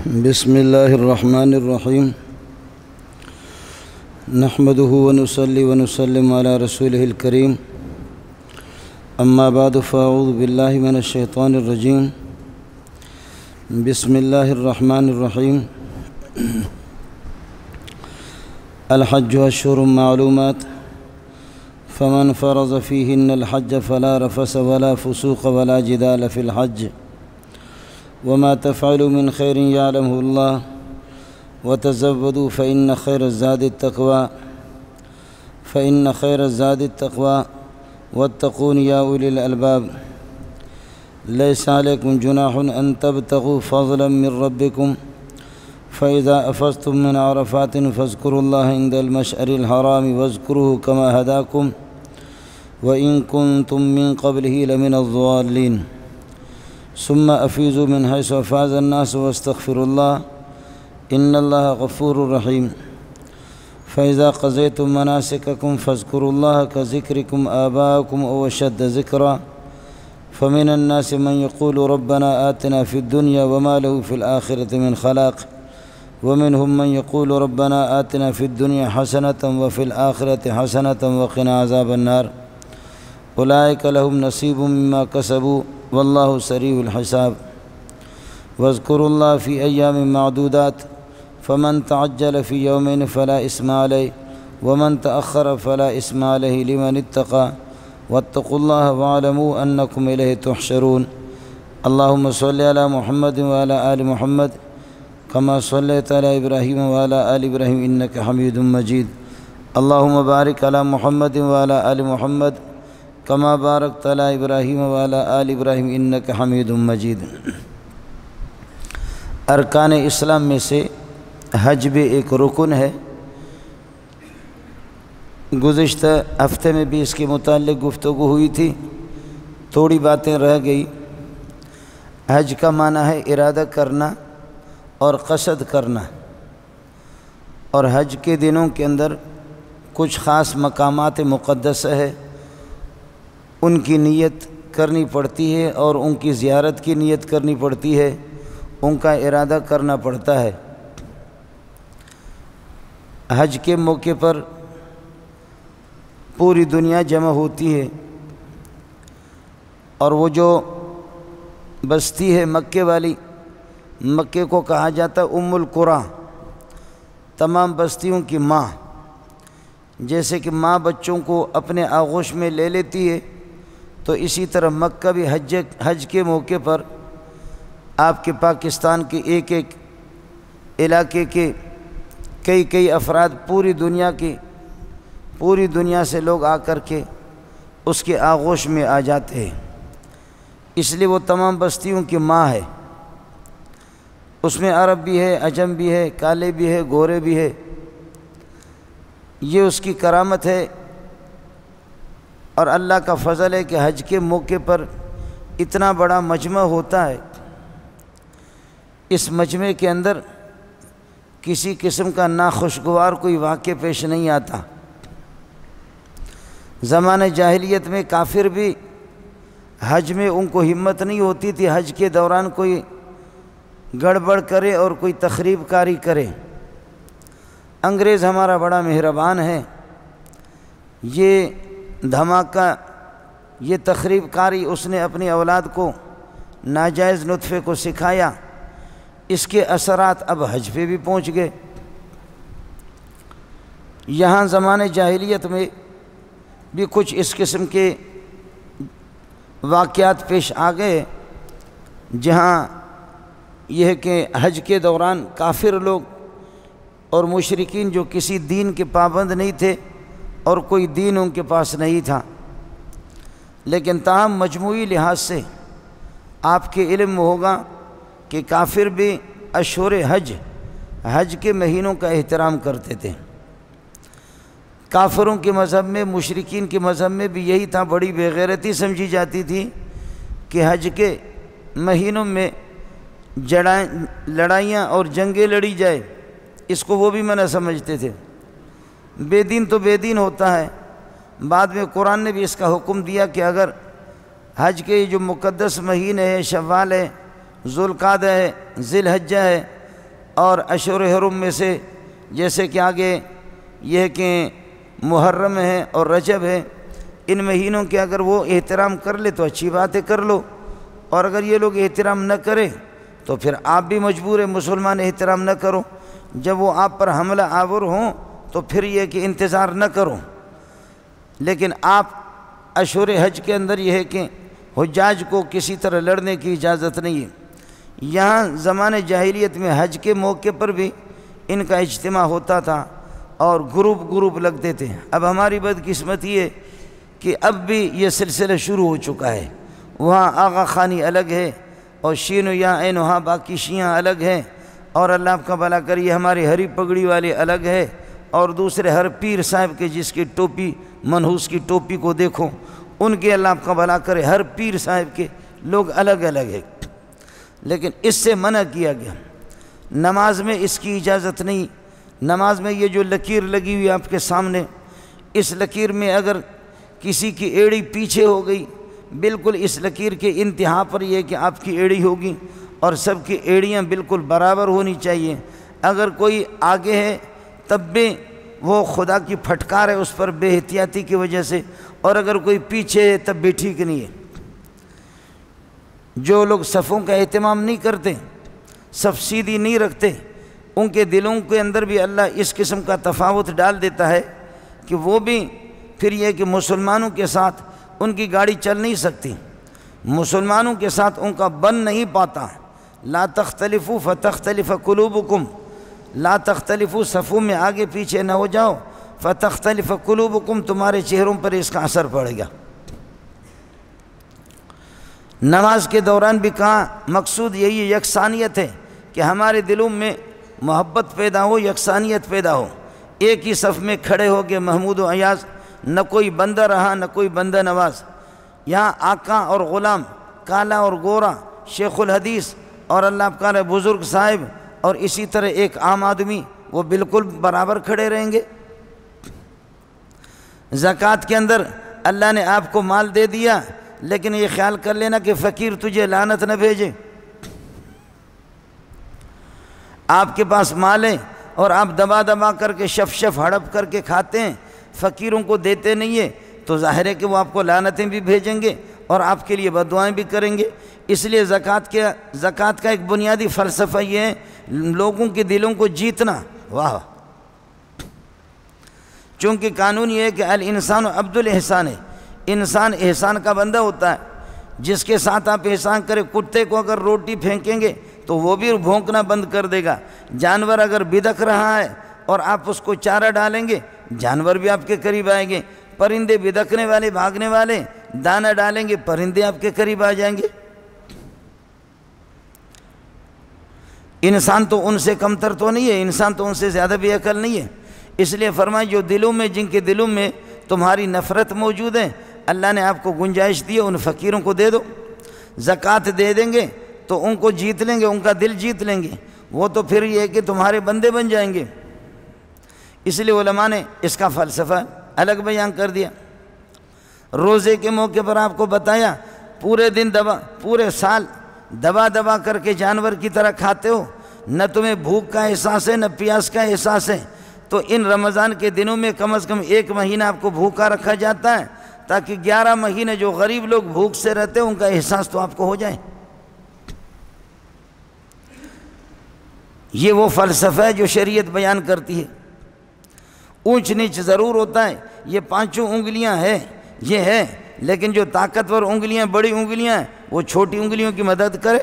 بسم الله الرحمن الرحيم نحمده ونصلي ونسلم على رسوله الكريم أما بعد فأعوذ بالله من الشيطان الرجيم بسم الله الرحمن الرحيم الحج أشهر معلومات فمن فرض فيهن الحج فلا رفث ولا فسوق ولا جدال في الحج وما تفعلوا من خير يعلمه الله وتزودوا فإن خير الزاد التقوى واتقون يا أولي الألباب ليس عليكم جناح أن تبتغوا فضلا من ربكم فإذا أفضتم من عرفات فاذكروا الله عند المشعر الحرام واذكروه كما هداكم وإن كنتم من قبله لمن الضالين ثم أفيضوا من حيث أفاض الناس واستغفروا الله إن الله غفور رحيم فإذا قضيتم مناسككم فاذكروا الله كذكركم آباءكم أو أشد ذكرا فمن الناس من يقول ربنا آتنا في الدنيا وما له في الآخرة من خلاق ومنهم من يقول ربنا آتنا في الدنيا حسنة وفي الآخرة حسنة وقنا عذاب النار أولئك لهم نصيب مما كسبوا والله سريع الحساب واذكروا الله في أيام معدودات فمن تعجل في يومين فلا إثم عليه ومن تأخر فلا إثم عليه لمن اتقى واتقوا الله واعلموا أنكم إليه تحشرون اللهم صل على محمد وعلى آل محمد كما صليت على إبراهيم وعلى آل إبراهيم إنك حميد مجيد اللهم بارك على محمد وعلى آل محمد كما باركت على إبراهيم وعلى آل إبراهيم إنك حميد مجيد۔ ارکان اسلام میں سے حج بھی ایک رکن ہے۔ گزشتہ ہفتے میں بھی اس کے متعلق گفتگو ہوئی تھی، تھوڑی باتیں رہ گئی۔ حج کا معنی ہے ارادہ کرنا اور قصد کرنا، اور حج کے دنوں کے اندر کچھ خاص مقامات مقدسہ ہے، ان کی نیت کرنی پڑتی ہے اور ان کی زیارت کی نیت کرنی پڑتی ہے، ان کا ارادہ کرنا پڑتا ہے۔ حج کے موقع پر پوری دنیا جمع ہوتی ہے، اور وہ جو بستی ہے مکے والی، مکے کو کہا جاتا ہے ام القریٰ، تمام بستیوں کی ماں۔ جیسے کہ ماں بچوں کو اپنے آغوش میں لے لیتی ہے، تو اسی طرح مکہ بھی حج کے موقع پر آپ کے پاکستان کے ایک ایک علاقے کے کئی افراد پوری دنیا سے لوگ آ کر کے اس کے آغوش میں آ جاتے ہیں، اس لیے وہ تمام بستیوں کی ماں ہے۔ اس میں عرب بھی ہے، عجم بھی ہے، کالے بھی ہے، گورے بھی ہے۔ یہ اس کی کرامت ہے، اور اللہ کا فضل ہے کہ حج کے موقع پر اتنا بڑا مجمع ہوتا ہے۔ اس مجمع کے اندر کسی قسم کا ناخوشگوار کوئی واقعہ پیش نہیں آتا۔ زمانہ جاہلیت میں کافر بھی حج میں ان کو ہمت نہیں ہوتی تھی حج کے دوران کوئی گڑبڑ کرے اور کوئی تخریب کاری کرے۔ انگریز ہمارا بڑا مہربان ہے، یہ دھماکہ، یہ تخریب کاری اس نے اپنی اولاد کو ناجائز نطفے کو سکھایا، اس کے اثرات اب حج پہ بھی پہنچ گئے۔ یہاں زمانے جاہلیت میں بھی کچھ اس قسم کے واقعات پیش آ گئے، جہاں یہ ہے کہ حج کے دوران کافر لوگ اور مشرکین جو کسی دین کے پابند نہیں تھے اور کوئی دین ان کے پاس نہیں تھا، لیکن تاہم مجموعی لحاظ سے آپ کے علم میں ہوگا کہ کافر بھی اشہر حج کے مہینوں کا احترام کرتے تھے۔ کافروں کے مذہب میں، مشرکین کے مذہب میں بھی یہی تھا، بڑی بے غیرتی سمجھی جاتی تھی کہ حج کے مہینوں میں لڑائیاں اور جنگیں لڑی جائے، اس کو وہ بھی منع سمجھتے تھے۔ بے دین تو بے دین ہوتا ہے۔ بعد میں قرآن نے بھی اس کا حکم دیا کہ اگر حج کے جو مقدس مہینے ہیں، شوال ہے، ذوالقعدہ ہے، ذی الحجہ ہے، اور اشہر حرم میں سے جیسے کہ آگے یہ ہے کہ محرم ہے اور رجب ہے، ان مہینوں کے اگر وہ احترام کر لے تو اچھی بات ہے، کر لو، اور اگر یہ لوگ احترام نہ کریں تو پھر آپ بھی مجبور ہیں مسلمان احترام نہ کرو۔ جب وہ آپ پر حملہ آور ہوں تو پھر یہ کہ انتظار نہ کرو۔ لیکن آپ اشہر حج کے اندر یہ ہے کہ حجاج کو کسی طرح لڑنے کی اجازت نہیں ہے۔ یہاں زمانے جاہلیت میں حج کے موقع پر بھی ان کا اجتماع ہوتا تھا اور گروپ لگتے تھے۔ اب ہماری بدقسمتی ہے کہ اب بھی یہ سلسلہ شروع ہو چکا ہے۔ وہاں آغا خانی الگ ہے اور شین و یا عین وہاں باقی شیعہ الگ ہیں، اور اللہ آپ کا بھلا کریے ہمارے ہری پگڑی والے الگ ہے، اور دوسرے ہر پیر صاحب کے جس کی ٹوپی منحوس کی ٹوپی کو دیکھو ان کے اللہ آپ کا بھلا کرے ہر پیر صاحب کے لوگ الگ الگ ہیں۔ لیکن اس سے منع کیا گیا، نماز میں اس کی اجازت نہیں۔ نماز میں یہ جو لکیر لگی ہوئی آپ کے سامنے، اس لکیر میں اگر کسی کی ایڑی پیچھے ہو گئی، بالکل اس لکیر کے انتہا پر یہ کہ آپ کی ایڑی ہوگی، اور سب کی ایڑیاں بالکل برابر ہونی چاہیے۔ اگر کوئی آگے ہے تب بھی وہ خدا کی پھٹکار ہے اس پر بے احتیاطی کی وجہ سے، اور اگر کوئی پیچھے ہے تب بھی ٹھیک نہیں ہے۔ جو لوگ صفوں کا اہتمام نہیں کرتے، صف سیدھی نہیں رکھتے، ان کے دلوں کے اندر بھی اللہ اس قسم کا تفاوت ڈال دیتا ہے کہ وہ بھی پھر یہ کہ مسلمانوں کے ساتھ ان کی گاڑی چل نہیں سکتی، مسلمانوں کے ساتھ ان کا بن نہیں پاتا۔ لا تختلفوا فتختلف قلوبکم، لا تختلفوا صفوں میں آگے پیچھے نہ ہو جاؤ، فتختلف قلوبکم تمہارے چہروں پر اس کا اثر پڑے گا۔ نماز کے دوران بھی کہا مقصود یہی یکسانیت ہے کہ ہمارے دلوں میں محبت پیدا ہو، یکسانیت پیدا ہو۔ ایک ہی صف میں کھڑے ہو گئے محمود و ایاز، نہ کوئی بندہ رہا نہ کوئی بندہ نواز۔ یہاں آقا اور غلام، کالا اور گورا، شیخ الحدیث اور اللہ کا بزرگ صاحب، اور اسی طرح ایک عام آدمی، وہ بالکل برابر کھڑے رہیں گے۔ زکوٰۃ کے اندر اللہ نے آپ کو مال دے دیا، لیکن یہ خیال کر لینا کہ فقیر تجھے لعنت نہ بھیجے۔ آپ کے پاس مال ہے اور آپ دبا دبا کر کے شف ہڑپ کر کے کھاتے ہیں، فقیروں کو دیتے نہیں ہیں، تو ظاہر ہے کہ وہ آپ کو لعنتیں بھی بھیجیں گے اور آپ کے لیے بددعائیں بھی کریں گے۔ اس لیے زکوٰۃ کا ایک بنیادی فلسفہ یہ ہے لوگوں کے دلوں کو جیتنا۔ واہ! چونکہ قانون یہ ہے کہ الانسان عبد الاحسان ہے، انسان احسان کا بندہ ہوتا ہے۔ جس کے ساتھ آپ احسان کریں، کتے کو اگر روٹی پھینکیں گے تو وہ بھی بھونکنا بند کر دے گا۔ جانور اگر بدک رہا ہے اور آپ اس کو چارہ ڈالیں گے، جانور بھی آپ کے قریب آئیں گے۔ پرندے بدکنے والے، بھاگنے والے، دانہ ڈالیں گے، پرندے آپ کے قریب آ جائیں گے۔ انسان تو ان سے کمتر تو نہیں ہے، انسان تو ان سے زیادہ بھی عقل نہیں ہے۔ اس لیے فرمایا جو دلوں میں، جن کے دلوں میں تمہاری نفرت موجود ہے، اللہ نے آپ کو گنجائش دی ہے، ان فقیروں کو دے دو۔ زکوٰۃ دے دیں گے تو ان کو جیت لیں گے، ان کا دل جیت لیں گے، وہ تو پھر یہ ہے کہ تمہارے بندے بن جائیں گے۔ اس لیے علماء نے اس کا فلسفہ الگ بیان کر دیا۔ روزے کے موقع پر آپ کو بتایا پورے دن پورے سال دبا دبا کر کے جانور کی طرح کھاتے ہو، نہ تمہیں بھوک کا احساس ہے نہ پیاس کا احساس ہے، تو ان رمضان کے دنوں میں کم از کم 1 مہینہ آپ کو بھوکا رکھا جاتا ہے تاکہ 11 مہینے جو غریب لوگ بھوک سے رہتے ہیں ان کا احساس تو آپ کو ہو جائے۔ یہ وہ فلسفہ ہے جو شریعت بیان کرتی ہے۔ اونچ نیچ ضرور ہوتا ہے، یہ 5 انگلیاں ہیں، یہ ہے، لیکن جو طاقتور انگلیاں، بڑی انگلیاں ہیں، وہ چھوٹی انگلیوں کی مدد کرے،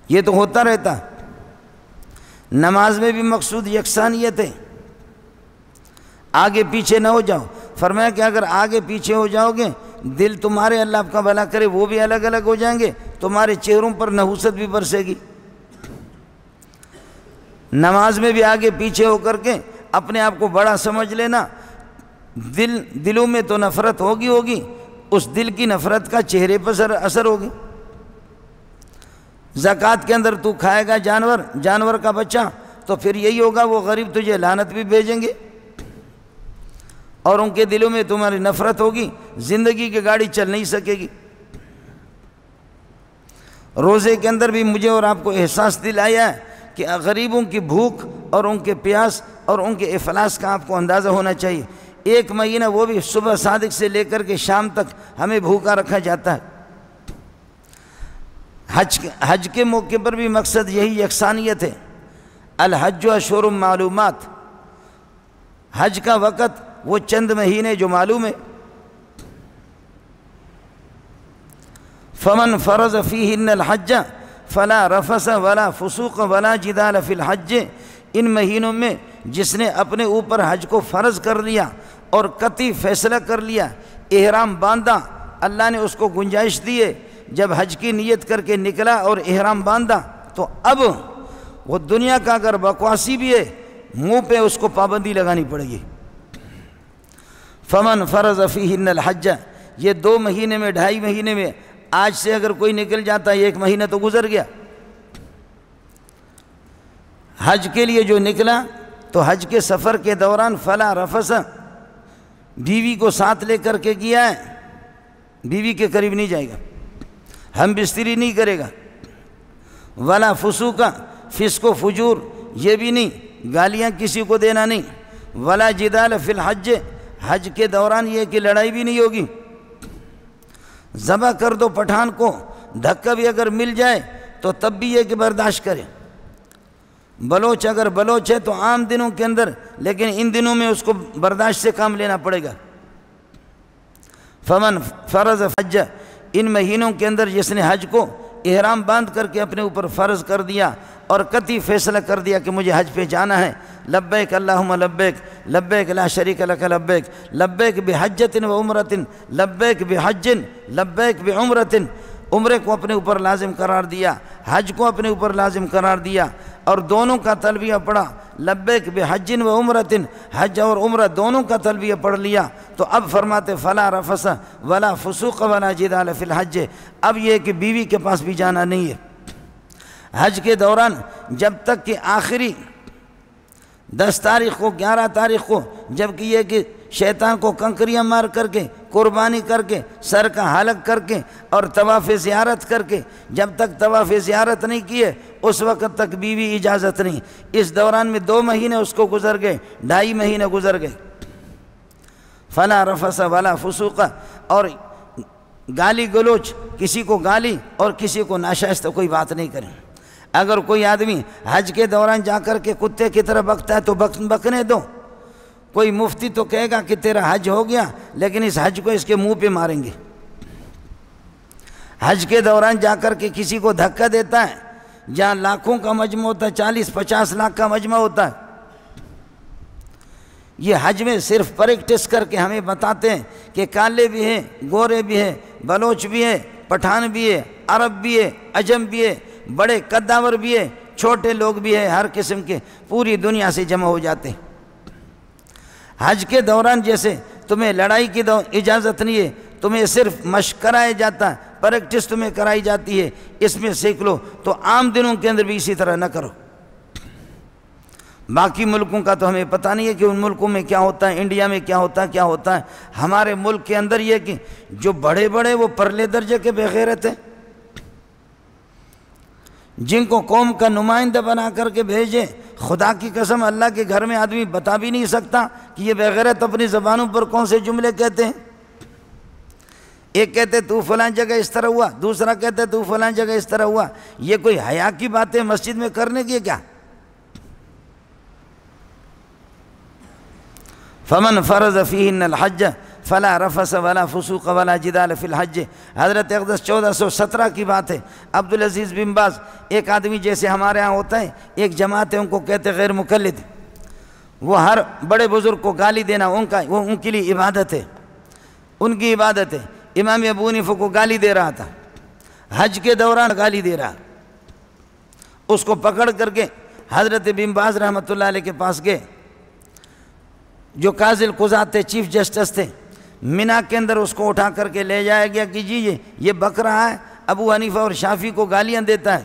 یہ تو ہوتا رہتا۔ نماز میں بھی مقصود یکسانیت ہے، آگے پیچھے نہ ہو جاؤ۔ فرمایا کہ اگر آگے پیچھے ہو جاؤ گے، دل تمہارے اللہ آپ کا بھلا کرے وہ بھی الگ الگ ہو جائیں گے، تمہارے چہروں پر نحوست بھی برسے گی۔ نماز میں بھی آگے پیچھے ہو کر کے اپنے آپ کو بڑا سمجھ لینا، دلوں میں تو نفرت ہوگی، اس دل کی نفرت کا چہرے پر اثر ہوگی۔ زکوٰۃ کے اندر تو کھائے گا جانور کا بچہ، تو پھر یہی ہوگا وہ غریب تجھے لعنت بھی بھیجیں گے، اور ان کے دلوں میں تمہاری نفرت ہوگی، زندگی کی گاڑی چل نہیں سکے گی۔ روزے کے اندر بھی مجھے اور آپ کو احساس دلایا ہے کہ غریبوں کی بھوک اور ان کے پیاس اور ان کے افلاس کا آپ کو اندازہ ہونا چاہیے۔ ایک مہینہ وہ بھی صبح صادق سے لے کر کے شام تک ہمیں بھوکا رکھا جاتا ہے۔ حج کے موقع پر بھی مقصد یہی یکسانیت ہے۔ الحج اشہر معلومات، حج کا وقت وہ چند مہینے جو معلوم ہے۔ فمن فرض فیہن الحج فلا رفث ولا فسوق ولا جدال فی الحج، ان مہینوں میں جس نے اپنے اوپر حج کو فرض کر لیا اور قطعی فیصلہ کر لیا، احرام باندھا، اللہ نے اس کو گنجائش دی ہے، جب حج کی نیت کر کے نکلا اور احرام باندھا تو اب وہ دنیا کا اگر بکواسی بھی ہے منہ پہ اس کو پابندی لگانی پڑے گی۔ فمن فرض فیہن الحج، یہ 2 مہینے میں 2.5 مہینے میں آج سے اگر کوئی نکل جاتا ہے 1 مہینہ تو گزر گیا۔ حج کے لیے جو نکلا تو حج کے سفر کے دوران فلا رفث، بیوی کو ساتھ لے کر کے کیا ہے، بیوی کے قریب نہیں جائے گا، ہم بستری نہیں کرے گا، ولا فسوق، فسق و فجور یہ بھی نہیں، گالیاں کسی کو دینا نہیں، ولا جدال فی الحج، حج کے دوران یہ کہ لڑائی بھی نہیں ہوگی، ذبح کر دو پٹھان کو، دھکا بھی اگر مل جائے تو تب بھی یہ کہ برداشت کرے، بلوچ اگر بلوچ ہے تو عام دنوں کے اندر، لیکن ان دنوں میں اس کو برداشت سے کام لینا پڑے گا۔ فمن فرض حج، ان مہینوں کے اندر جس نے حج کو احرام باندھ کر کے اپنے اوپر فرض کر دیا اور قطعی فیصلہ کر دیا کہ مجھے حج پہ جانا ہے، لبیک اللہم لبیک، لبیک لا شریک لک لبیک، لبیک بحجۃ و عمرۃ، لبیک بحج، لبیک بعمرۃ، عمرے کو اپنے اوپر لازم قرار دیا، حج کو اپنے اوپر لازم قرار دیا، اور دونوں کا تلبیہ پڑھا، لبیک بحج و عمرۃ، حج اور عمرہ دونوں کا تلبیہ پڑھ لیا، تو اب فرماتے فلا رفث ولا فسوق ولا جدال فی الحج، اب یہ کہ بیوی کے پاس بھی جانا نہیں ہے۔ حج کے دوران جب تک کہ آخری 10 تاریخ کو 11 تاریخ کو، جب کہ یہ کہ شیطان کو کنکریاں مار کر کے، قربانی کر کے، سر کا حلق کر کے اور طواف زیارت کر کے، جب تک طواف زیارت نہیں کیے اس وقت تک بیوی اجازت نہیں۔ اس دوران میں 2 مہینے اس کو گزر گئے، 2.5 مہینے گزر گئے۔ فلا رفث ولا فسوق، اور گالی گلوچ، کسی کو گالی اور کسی کو ناشائستہ کوئی بات نہیں کریں۔ اگر کوئی آدمی حج کے دوران جا کر کے کتے کی طرح بکتا ہے تو بکنے دو، کوئی مفتی تو کہے گا کہ تیرا حج ہو گیا، لیکن اس حج کو اس کے منہ پہ ماریں گے۔ حج کے دوران جا کر کے کسی کو دھکا دیتا ہے، جہاں لاکھوں کا مجمع ہوتا ہے، 40-50 لاکھ کا مجمع ہوتا ہے، یہ حج میں صرف پریکٹس کر کے ہمیں بتاتے ہیں کہ کالے بھی ہیں، گورے بھی ہیں، بلوچ بھی ہیں، پٹھان بھی ہے، عرب بھی ہے، عجم بھی ہے، بڑے قداور بھی ہے، چھوٹے لوگ بھی ہیں، ہر قسم کے پوری دنیا سے جمع ہو جاتے ہیں۔ حج کے دوران جیسے تمہیں لڑائی کی اجازت نہیں ہے، تمہیں صرف مشق کرایا جاتا ہے، پریکٹس تمہیں کرائی جاتی ہے، اس میں سیکھ لو، تو عام دنوں کے اندر بھی اسی طرح نہ کرو۔ باقی ملکوں کا تو ہمیں پتہ نہیں ہے کہ ان ملکوں میں کیا ہوتا ہے، انڈیا میں کیا ہوتا ہے۔ ہمارے ملک کے اندر یہ کہ جو بڑے بڑے وہ پرلے درجے کے بے غیرت ہیں، جن کو قوم کا نمائندہ بنا کر کے بھیجے، خدا کی قسم اللہ کے گھر میں آدمی بتا بھی نہیں سکتا کہ یہ بے غیرت اپنی زبانوں پر کون سے جملے کہتے ہیں۔ ایک کہتے تو فلاں جگہ اس طرح ہوا، دوسرا کہتے تو فلاں جگہ اس طرح ہوا۔ یہ کوئی حیا کی باتیں مسجد میں کرنے کی کیا؟ فمن فرض فیہن الحج فلا رفث ولا فسوق ولا جدال فی الحج۔ حضرت اقدس 1417 کی بات ہے، عبدالعزیز بن باز، ایک آدمی جیسے ہمارے ہاں ہوتا ہے، ایک جماعت ہے ان کو کہتے غیر مقلد، وہ ہر بڑے بزرگ کو گالی دینا ان کے لیے عبادت ہے، ان کی عبادت ہے۔ امام ابو حنیفہ کو گالی دے رہا تھا، حج کے دوران گالی دے رہا، اس کو پکڑ کر کے حضرت بن باز رحمۃ اللہ علیہ کے پاس گئے، جو قاضی القضات تھے، چیف جسٹس تھے۔ مینا کے اندر اس کو اٹھا کر کے لے جایا گیا کہ جی یہ بک رہا ہے، ابو حنیفہ اور شافعی کو گالیاں دیتا ہے۔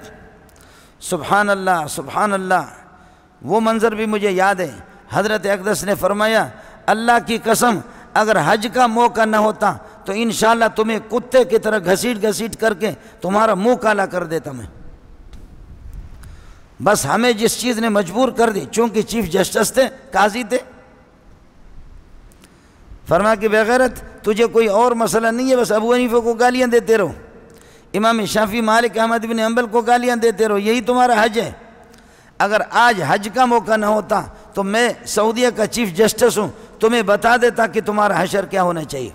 سبحان اللہ سبحان اللہ، وہ منظر بھی مجھے یاد ہے۔ حضرت اقدس نے فرمایا اللہ کی قسم اگر حج کا موقع نہ ہوتا تو انشاءاللہ تمہیں کتے کی طرح گھسیٹ گھسیٹ کر کے تمہارا منہ کالا کر دیتا میں۔ بس ہمیں جس چیز نے مجبور کر دی، چونکہ چیف جسٹس تھے، قاضی تھے، فرما کہ بغیرت تجھے کوئی اور مسئلہ نہیں ہے، بس ابو حنیفہ کو گالیاں دیتے رہو، امام شافعی، مالک، احمد بن حنبل کو گالیاں دیتے رہو، یہی تمہارا حج ہے۔ اگر آج حج کا موقع نہ ہوتا تو میں سعودیہ کا چیف جسٹس ہوں، تمہیں بتا دیتا کہ تمہارا حشر کیا ہونا چاہیے۔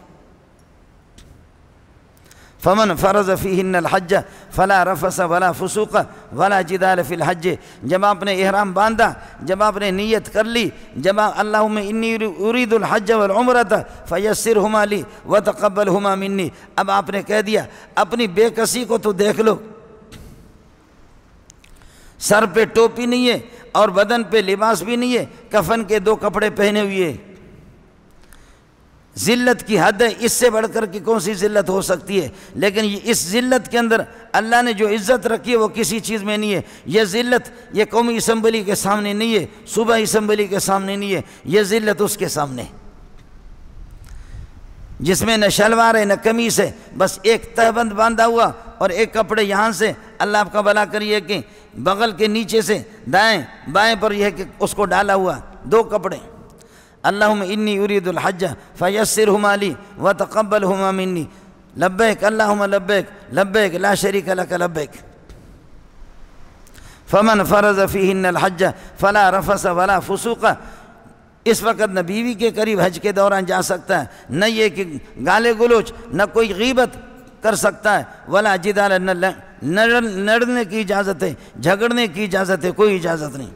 فمن فرض فیہن الحج فلا رفث ولا فسوق ولا جدال فی الحج، جب آپ نے احرام باندھا، جب آپ نے نیت کر لی، جب اللہم انی ارید الحج والعمرۃ فیسرہما لی وتقبلہما منی، اب آپ نے کہہ دیا اپنی بے کسی کو تو دیکھ لو، سر پہ ٹوپی نہیں ہے اور بدن پہ لباس بھی نہیں ہے، کفن کے 2 کپڑے پہنے ہوئے، ذلت کی حد ہے، اس سے بڑھ کر کی کون سی ذلت ہو سکتی ہے؟ لیکن اس ذلت کے اندر اللہ نے جو عزت رکھی ہے وہ کسی چیز میں نہیں ہے۔ یہ ذلت یہ قومی اسمبلی کے سامنے نہیں ہے، صوبہ اسمبلی کے سامنے نہیں ہے، یہ ذلت اس کے سامنے ہے جس میں نہ شلوار ہے نہ قمیص ہے، بس ایک تہبند باندھا ہوا اور ایک کپڑے یہاں سے، اللہ آپ کا بھلا کریے کہ بغل کے نیچے سے دائیں بائیں پر یہ کہ اس کو ڈالا ہوا 2 کپڑے، اللہم انی ارید الحج فیسرہما لی وتقبلہما منی، لبیک اللہم لبیک لبیک لا شریک لک لبیک۔ فمن فرض فیہن الحج فلا رفث ولا فسوق، اس وقت نہ بیوی کے قریب حج کے دوران جا سکتا ہے، نہ یہ کہ گالے گلوچ، نہ کوئی غیبت کر سکتا ہے، ولا جدال، نہ لڑنے کی اجازت ہے، جھگڑنے کی اجازت ہے، کوئی اجازت نہیں۔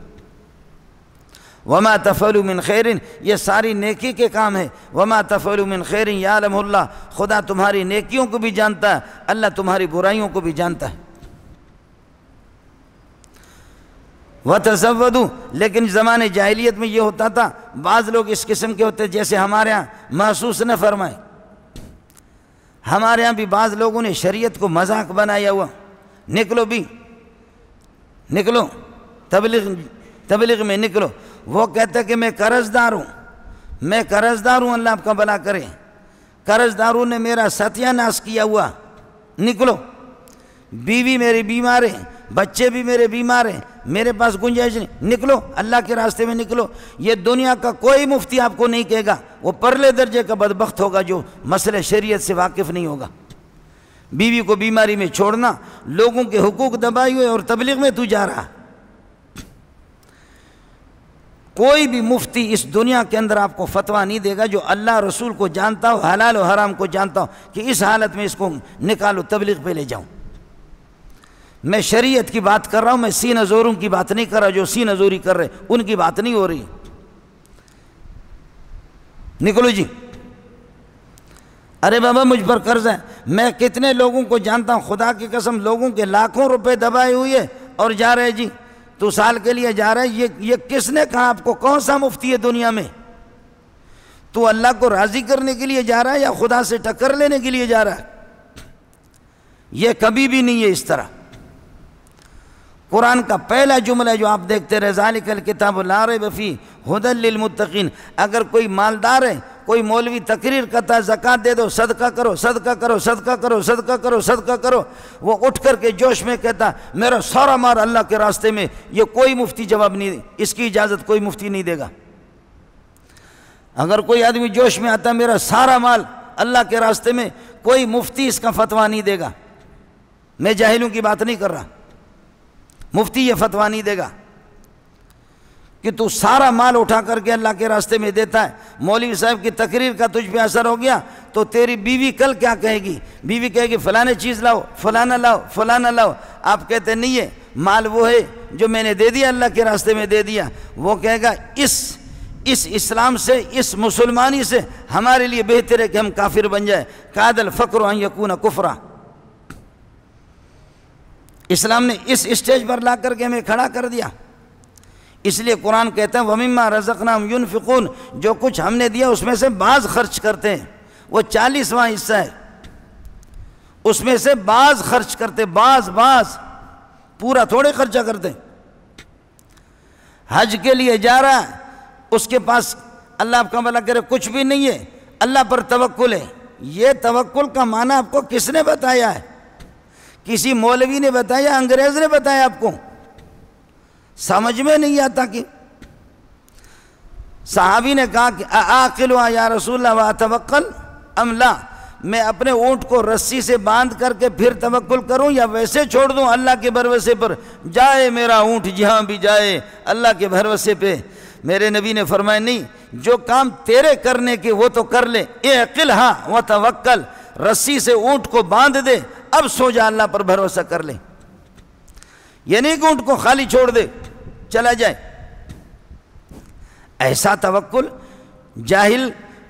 وما تفعلوا من خیر، یہ ساری نیکی کے کام ہے، وما تفعلوا من خیر یعلمہ اللہ، خدا تمہاری نیکیوں کو بھی جانتا ہے، اللہ تمہاری برائیوں کو بھی جانتا ہے۔ وتزودوا، لیکن زمانے جاہلیت میں یہ ہوتا تھا، بعض لوگ اس قسم کے ہوتے جیسے ہمارے ہاں، محسوس نہ فرمائے، ہمارے ہاں بھی بعض لوگوں نے شریعت کو مذاق بنایا ہوا، نکلو بھی نکلو تبلیغ میں نکلو، وہ کہتا ہے کہ میں قرض دار ہوں، اللہ آپ کا بھلا کرے، قرض داروں نے میرا ستیہ ناش کیا ہوا، نکلو، بیوی میری بیمار ہے، بچے بھی میرے بیمار ہیں، میرے پاس گنجائش نہیں، نکلو اللہ کے راستے میں نکلو۔ یہ دنیا کا کوئی مفتی آپ کو نہیں کہے گا، وہ پرلے درجے کا بدبخت ہوگا جو مسئلہ شریعت سے واقف نہیں ہوگا۔ بیوی کو بیماری میں چھوڑنا، لوگوں کے حقوق دبائے ہوئے اور تبلیغ میں تو جا رہا۔ کوئی بھی مفتی اس دنیا کے اندر آپ کو فتویٰ نہیں دے گا جو اللہ رسول کو جانتا ہو، حلال و حرام کو جانتا ہو کہ اس حالت میں اس کو نکالو، تبلیغ پہ لے جاؤں۔ میں شریعت کی بات کر رہا ہوں، میں سینہ زوروں کی بات نہیں کر رہا، جو سینہ زوری کر رہے ان کی بات نہیں ہو رہی۔ نکلو جی، ارے بابا مجھ پر قرض ہے، میں کتنے لوگوں کو جانتا ہوں، خدا کی قسم لوگوں کے لاکھوں روپے دبائے ہوئے اور جا رہے جی، تو سال کے لیے جا رہا ہے، یہ کس نے کہا آپ کو؟ کون سا مفتی ہے دنیا میں؟ تو اللہ کو راضی کرنے کے لیے جا رہا ہے یا خدا سے ٹکر لینے کے لیے جا رہا ہے؟ یہ کبھی بھی نہیں ہے اس طرح۔ قرآن کا پہلا جملہ جو آپ دیکھتے رہے، ذالک الکتاب لا ریب فیہ ھدی للمتقین، اگر کوئی مالدار ہے، کوئی مولوی تقریر کرتا ہے زکوٰۃ دے دو، صدقہ کرو، صدقہ کرو، صدقہ کرو، صدقہ کرو، صدقہ کرو، وہ اٹھ کر کے جوش میں کہتا میرا سارا مال اللہ کے راستے میں، یہ کوئی مفتی جواب نہیں، اس کی اجازت کوئی مفتی نہیں دے گا۔ اگر کوئی آدمی جوش میں آتا میرا سارا مال اللہ کے راستے میں، کوئی مفتی اس کا فتویٰ نہیں دے گا۔ میں جاہلوں کی بات نہیں کر رہا، مفتی یہ فتویٰ نہیں دے گا کہ تو سارا مال اٹھا کر کے اللہ کے راستے میں دیتا ہے، مولوی صاحب کی تقریر کا تجھ پہ اثر ہو گیا تو تیری بیوی کل کیا کہے گی؟ بیوی کہے گی فلانے چیز لاؤ، فلانا لاؤ، فلانا لاؤ، آپ کہتے نہیں ہے مال وہ ہے جو میں نے دے دیا، اللہ کے راستے میں دے دیا، وہ کہے گا اس اسلام سے، اس مسلمانی سے ہمارے لیے بہتر ہے کہ ہم کافر بن جائے، کاد الفقر ان یکون کفرا۔ اسلام نے اس اسٹیج پر لا کر کے ہمیں کھڑا کر دیا، اس لیے قرآن کہتا ہے وَمِمَّا رَزَقْنَاهُمْ يُنْفِقُونَ، جو کچھ ہم نے دیا اس میں سے بعض خرچ کرتے ہیں، وہ 40واں حصہ ہے، اس میں سے بعض خرچ کرتے، بعض پورا تھوڑے خرچہ کرتے۔ حج کے لیے جا رہا ہے، اس کے پاس اللہ آپ کا بھلا کرے کچھ بھی نہیں ہے، اللہ پر توکل ہے، یہ توکل کا معنی آپ کو کس نے بتایا ہے؟ کسی مولوی نے بتایا، انگریز نے بتایا آپ کو؟ سمجھ میں نہیں آتا کہ صحابی نے کہا کہ اعقلوا یا رسول اللہ واتوکل ام لا، میں اپنے اونٹ کو رسی سے باندھ کر کے پھر توکل کروں یا ویسے چھوڑ دوں اللہ کے بھروسے پر؟ جائے میرا اونٹ جہاں بھی جائے اللہ کے بھروسے پہ۔ میرے نبی نے فرمایا نہیں، جو کام تیرے کرنے کے وہ تو کر لے، اعقلھا وتوکل، رسی سے اونٹ کو باندھ دے، اب سو جا، اللہ پر بھروسہ کر لے۔ یہ نہیں کہ اونٹ کو خالی چھوڑ دے چلا جائے۔ ایسا توکل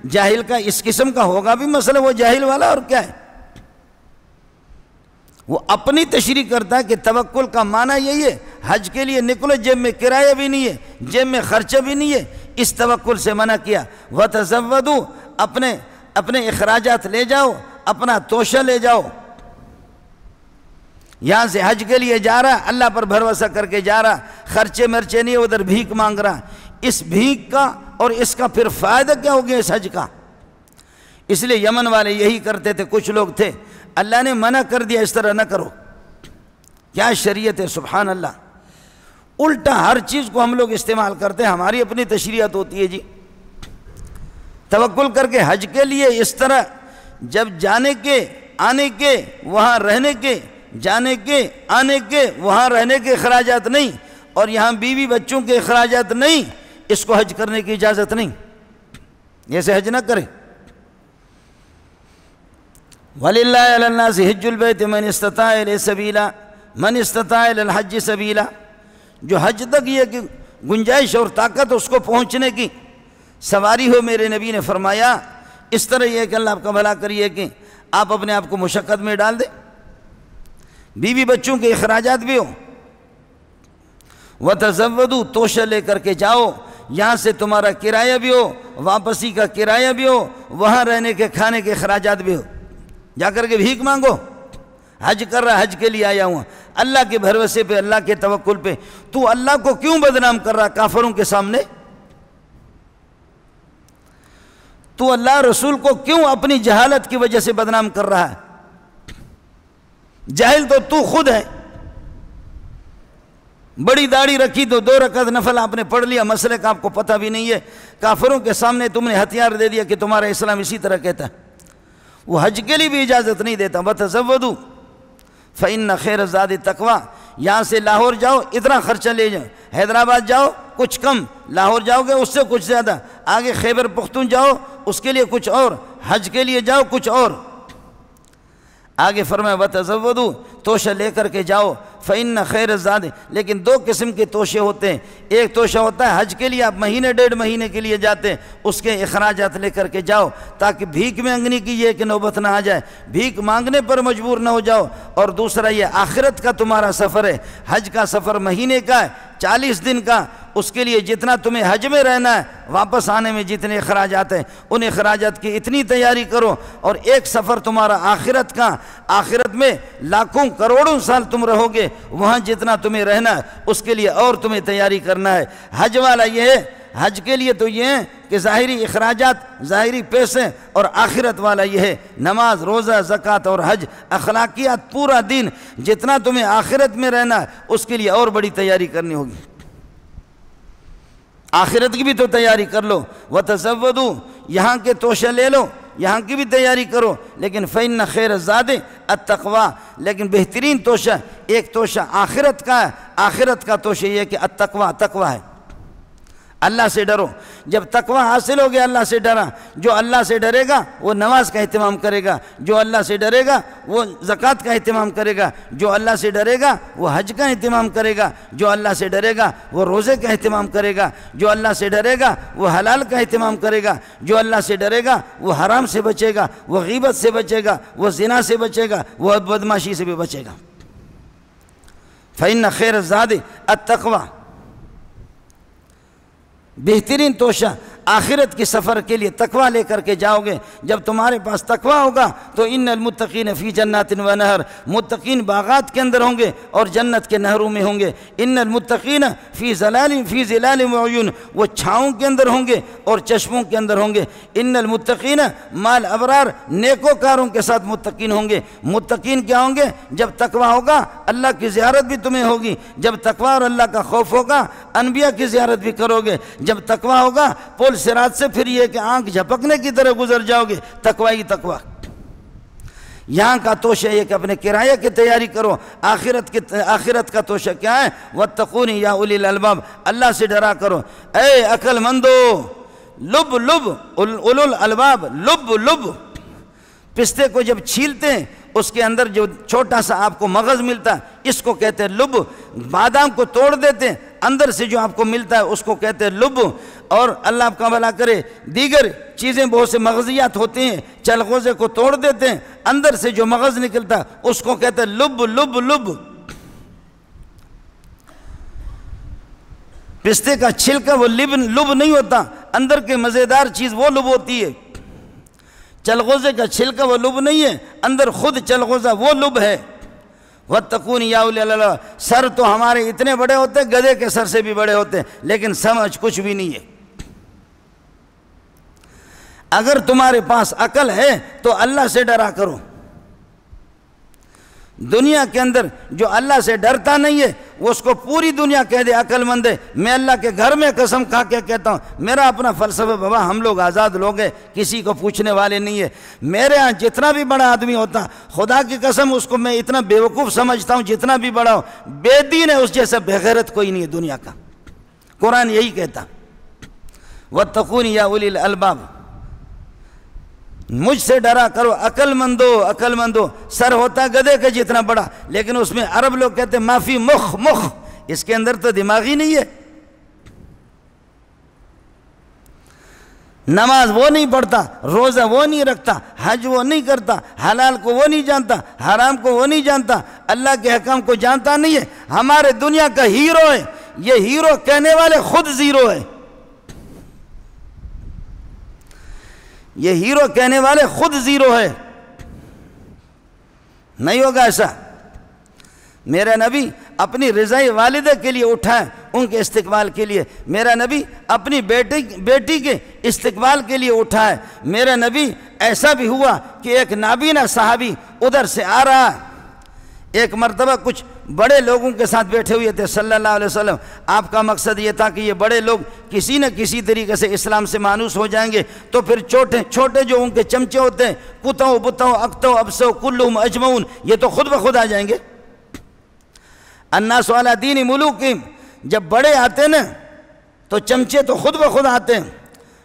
جاہل کا اس قسم کا ہوگا بھی مسئلہ، وہ جاہل والا اور کیا ہے؟ وہ اپنی تشریح کرتا ہے کہ توکل کا معنی یہی ہے، حج کے لیے نکلو، جیب میں کرایہ بھی نہیں ہے، جیب میں خرچہ بھی نہیں ہے، اس توکل سے منع کیا۔ وَتَزَوَّدُوا، اپنے اخراجات لے جاؤ، اپنا توشہ لے جاؤ۔ یہاں سے حج کے لیے جا رہا، اللہ پر بھروسہ کر کے جا رہا، خرچے مرچے نہیں، ادھر بھیک مانگ رہا۔ اس بھیک کا اور اس کا پھر فائدہ کیا ہو گیا اس حج کا؟ اس لیے یمن والے یہی کرتے تھے، کچھ لوگ تھے، اللہ نے منع کر دیا اس طرح نہ کرو۔ کیا شریعت ہے، سبحان اللہ! الٹا ہر چیز کو ہم لوگ استعمال کرتے ہیں، ہماری اپنی تشریعت ہوتی ہے جی۔ توکل کر کے حج کے لیے اس طرح، جب جانے کے آنے کے وہاں رہنے کے، جانے کے آنے کے وہاں رہنے کے اخراجات نہیں، اور یہاں بیوی بچوں کے اخراجات نہیں، اس کو حج کرنے کی اجازت نہیں، ایسے حج نہ کرے۔ وَلِلَّهِ عَلَى النَّاسِ حِجُّ الْبَيْتِ مَنِ اسْتَطَاعَ إِلَيْهِ سَبِيلًا مَنِ اسْتَطَاعَ إِلَى الْحَجِّ سَبِيلًا، جو حج تک یہ کہ گنجائش اور طاقت اس کو پہنچنے کی سواری ہو۔ میرے نبی نے فرمایا اس طرح یہ کہ اللہ آپ کا بھلا کریے کہ آپ اپنے آپ کو مشقت میں ڈال دیں، بیوی بچوں کے اخراجات بھی ہو۔ وَتَزَوَّدُوا، توشہ لے کر کے جاؤ، یہاں سے تمہارا کرایہ بھی ہو، واپسی کا کرایہ بھی ہو، وہاں رہنے کے کھانے کے اخراجات بھی ہو۔ جا کر کے بھیک مانگو، حج کر رہا، حج کے لیے آیا ہوں اللہ کے بھروسے پہ، اللہ کے توکل پہ، تو اللہ کو کیوں بدنام کر رہا کافروں کے سامنے؟ تو اللہ رسول کو کیوں اپنی جہالت کی وجہ سے بدنام کر رہا ہے؟ جاہل تو خود ہے۔ بڑی داڑھی رکھی تو 2 رکعت نفل آپ نے پڑھ لیا، مسئلے کا آپ کو پتہ بھی نہیں ہے، کافروں کے سامنے تم نے ہتھیار دے دیا کہ تمہارا اسلام اسی طرح کہتا ہے۔ وہ حج کے لیے بھی اجازت نہیں دیتا۔ وَتَزَوَّدُوا فَإِنَّ خَيْرَ الزَّادِ التَّقْوَىٰ، یہاں سے لاہور جاؤ اتنا خرچہ لے جاؤ، حیدرآباد جاؤ کچھ کم، لاہور جاؤ گے اس سے کچھ زیادہ، آگے خیبر پختون جاؤ اس کے لیے کچھ اور، حج کے لیے جاؤ کچھ اور۔ آگے فرمایا وَتَزَوَّدُوا، توشہ لے کر کے جاؤ، فَإِنَّ خَيْرَ الزَّادِ، لیکن 2 قسم کے توشے ہوتے ہیں۔ ایک توشہ ہوتا ہے حج کے لیے آپ مہینے 1.5 مہینے کے لیے جاتے ہیں، اس کے اخراجات لے کر کے جاؤ تاکہ بھیک مانگنے کی یہ کہ نوبت نہ آ جائے، بھیک مانگنے پر مجبور نہ ہو جاؤ۔ اور دوسرا یہ آخرت کا تمہارا سفر ہے، حج کا سفر مہینے کا ہے، 40 دن کا، اس کے لیے جتنا تمہیں حج میں رہنا ہے، واپس آنے میں جتنے اخراجات ہیں ان اخراجات کی اتنی تیاری کرو۔ اور ایک سفر تمہارا آخرت کا، آخرت میں لاکھوں کروڑوں سال تم رہو گے، وہاں جتنا تمہیں رہنا ہے اس کے لیے اور تمہیں تیاری کرنا ہے۔ حج والا یہ ہے، حج کے لیے تو یہ ہے کہ ظاہری اخراجات، ظاہری پیسے، اور آخرت والا یہ ہے نماز، روزہ، زکوٰۃ اور حج، اخلاقیات، پورا دین، جتنا تمہیں آخرت میں رہنا ہے اس کے لیے اور بڑی تیاری کرنی ہوگی۔ آخرت کی بھی تو تیاری کر لو۔ وَتَزَوَّدُوا، یہاں کے توشہ لے لو، یہاں کی بھی تیاری کرو، لیکن فَإِنَّ خَيْرَ الزَّادِ التَّقْوَىٰ، لیکن بہترین توشہ، ایک توشہ آخرت کا ہے، آخرت کا توشہ یہ کہ التقویٰ، تقویٰ ہے، اللہ سے ڈرو۔ جب تقویٰ حاصل ہو گیا، اللہ سے ڈرا، جو اللہ سے ڈرے گا وہ نماز کا اہتمام کرے گا، جو اللہ سے ڈرے گا وہ زکوٰۃ کا اہتمام کرے گا، جو اللہ سے ڈرے گا وہ حج کا اہتمام کرے گا، جو اللہ سے ڈرے گا وہ روزے کا اہتمام کرے گا، جو اللہ سے ڈرے گا وہ حلال کا اہتمام کرے گا، جو اللہ سے ڈرے گا وہ حرام سے بچے گا، وہ غیبت سے بچے گا، وہ زنا سے بچے گا، وہ بدماشی سے بھی بچے گا۔ فَإِنَّ خَيْرَ الزَّادِ التَّقْوَىٰ، بہترین توشہ آخرت کی سفر کے لیے تقوی لے کر کے جاؤ گے۔ جب تمہارے پاس تقوی ہوگا تو ان المتقین فی جنات و نہر، متقین باغات کے اندر ہوں گے اور جنت کے نہروں میں ہوں گے۔ ان المتقین فی ظلال و عیون، وہ چھاؤں کے اندر ہوں گے اور چشموں کے اندر ہوں گے۔ ان المتقین مال ابرار، نیکوکاروں کے ساتھ متقین ہوں گے۔ متقین کیا ہوں گے؟ جب تقوی ہوگا اللہ کی زیارت بھی تمہیں ہوگی، جب تقوی اور اللہ کا خوف ہوگا انبیاء کی زیارت بھی کرو گے، جب تقوی ہوگا پل صراط سے پھر یہ کہ آنکھ جھپکنے کی طرح گزر جاؤ گے۔ تقوی ہی تقوی۔ یہاں کا توشہ یہ کہ اپنے کرایہ کی تیاری کرو۔ آخرت کا توشہ کیا ہے؟ واتقون یا اولی الالباب، اللہ سے ڈرا کرو اے عقل مندو۔ لب اولو الالباب، لب پستے کو جب چھیلتے ہیں اس کے اندر جو چھوٹا سا آپ کو مغز ملتا ہے اس کو کہتے ہیں لب۔ بادام کو توڑ دیتے ہیں، اندر سے جو آپ کو ملتا ہے اس کو کہتے ہیں لب۔ اور اللہ آپ کا بھلا کرے دیگر چیزیں بہت سے مغزیات ہوتی ہیں، چلغوزے کو توڑ دیتے ہیں، اندر سے جو مغز نکلتا ہے اس کو کہتے ہیں لب۔ پستے کا چھلکا وہ لب نہیں ہوتا، اندر کے مزیدار چیز وہ لب ہوتی ہے۔ چلغوزے کا چھلکا وہ لب نہیں ہے، اندر خود چلغوزہ وہ لب ہے۔ واتقون یا اولی الالباب، سر تو ہمارے اتنے بڑے ہوتے ہیں، گدھے کے سر سے بھی بڑے ہوتے ہیں، لیکن سمجھ کچھ بھی نہیں ہے۔ اگر تمہارے پاس عقل ہے تو اللہ سے ڈرا کرو۔ دنیا کے اندر جو اللہ سے ڈرتا نہیں ہے وہ اس کو پوری دنیا کہہ دے عقل مند ہے۔ میں اللہ کے گھر میں قسم کھا کے کہتا ہوں، میرا اپنا فلسفہ بابا، ہم لوگ آزاد لوگ ہیں، کسی کو پوچھنے والے نہیں ہے۔ میرے ہاں جتنا بھی بڑا آدمی ہوتا، خدا کی قسم اس کو میں اتنا بیوقوف سمجھتا ہوں جتنا بھی بڑا ہو، بے دین ہے اس جیسا بغیرت کوئی نہیں ہے دنیا کا۔ قرآن یہی کہتا، واتقون یا اولی الالباب، مجھ سے ڈرا کرو عقل مندو۔ سر ہوتا گدھے کا جتنا بڑا، لیکن اس میں عرب لوگ کہتے ہیں معافی مخ، اس کے اندر تو دماغ ہی نہیں ہے۔ نماز وہ نہیں پڑھتا، روزہ وہ نہیں رکھتا، حج وہ نہیں کرتا، حلال کو وہ نہیں جانتا، حرام کو وہ نہیں جانتا، اللہ کے حکم کو جانتا نہیں ہے۔ ہمارے دنیا کا ہیرو ہے، یہ ہیرو کہنے والے خود زیرو ہے۔ یہ ہیرو کہنے والے خود زیرو ہے۔ نہیں ہوگا ایسا۔ میرا نبی اپنی رضائے والدہ کے لیے اٹھا، ان کے استقبال کے لیے۔ میرا نبی اپنی بیٹی کے استقبال کے لیے اٹھا ہے۔ میرا نبی ایسا بھی ہوا کہ ایک نابینا صحابی ادھر سے آ رہا، ایک مرتبہ کچھ بڑے لوگوں کے ساتھ بیٹھے ہوئے تھے صلی اللہ علیہ وسلم۔ آپ کا مقصد یہ تھا کہ یہ بڑے لوگ کسی نہ کسی طریقے سے اسلام سے مانوس ہو جائیں گے، تو پھر چھوٹے جو ان کے چمچے ہوتے ہیں، کتوں بتوں اکتوں ابسوں کلہم اجمعون، یہ تو خود بخود آ جائیں گے۔ الناس علی دین ملوکہم، جب بڑے آتے نا تو چمچے تو خود بخود آتے ہیں۔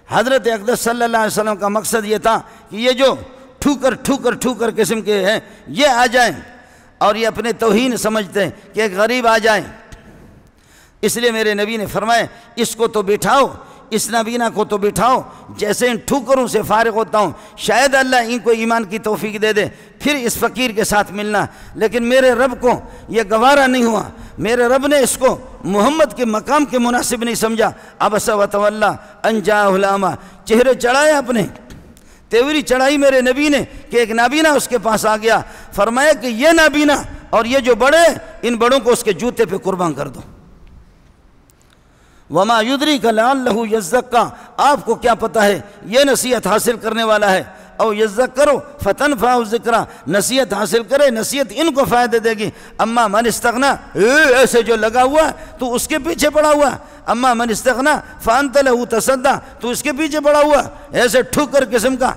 حضرت اقدس صلی اللہ علیہ وسلم کا مقصد یہ تھا کہ یہ جو ٹھوکر قسم کے ہیں یہ آ جائیں، اور یہ اپنے توہین سمجھتے ہیں کہ ایک غریب آ جائیں۔ اس لیے میرے نبی نے فرمایا اس کو تو بٹھاؤ، اس نابینا کو تو بٹھاؤ، جیسے ان ٹھوکروں سے فارغ ہوتا ہوں شاید اللہ ان کو ایمان کی توفیق دے دے، پھر اس فقیر کے ساتھ ملنا۔ لیکن میرے رب کو یہ گوارا نہیں ہوا، میرے رب نے اس کو محمد کے مقام کے مناسب نہیں سمجھا۔ عبس وتولی ان جاءہ الاعمی، چہرے چڑھائے اپنے، تیوری چڑھائی میرے نبی نے کہ ایک نابینا اس کے پاس آ گیا۔ فرمایا کہ یہ نابینا اور یہ جو بڑے، ان بڑوں کو اس کے جوتے پہ قربان کر دو۔ وما یدریک لعلہ یزکا، آپ کو کیا پتہ ہے یہ نصیحت حاصل کرنے والا ہے، او یذکروا فتنفعہ الذکریٰ، نصیحت حاصل کرے، نصیحت ان کو فائدہ دے گی۔ اما من استغنی، ایسے جو لگا ہوا تو اس کے پیچھے پڑا ہوا، اما من استغنی فانت لہ تصدی، تو اس کے پیچھے پڑا ہوا، ایسے ٹھوکر قسم کا،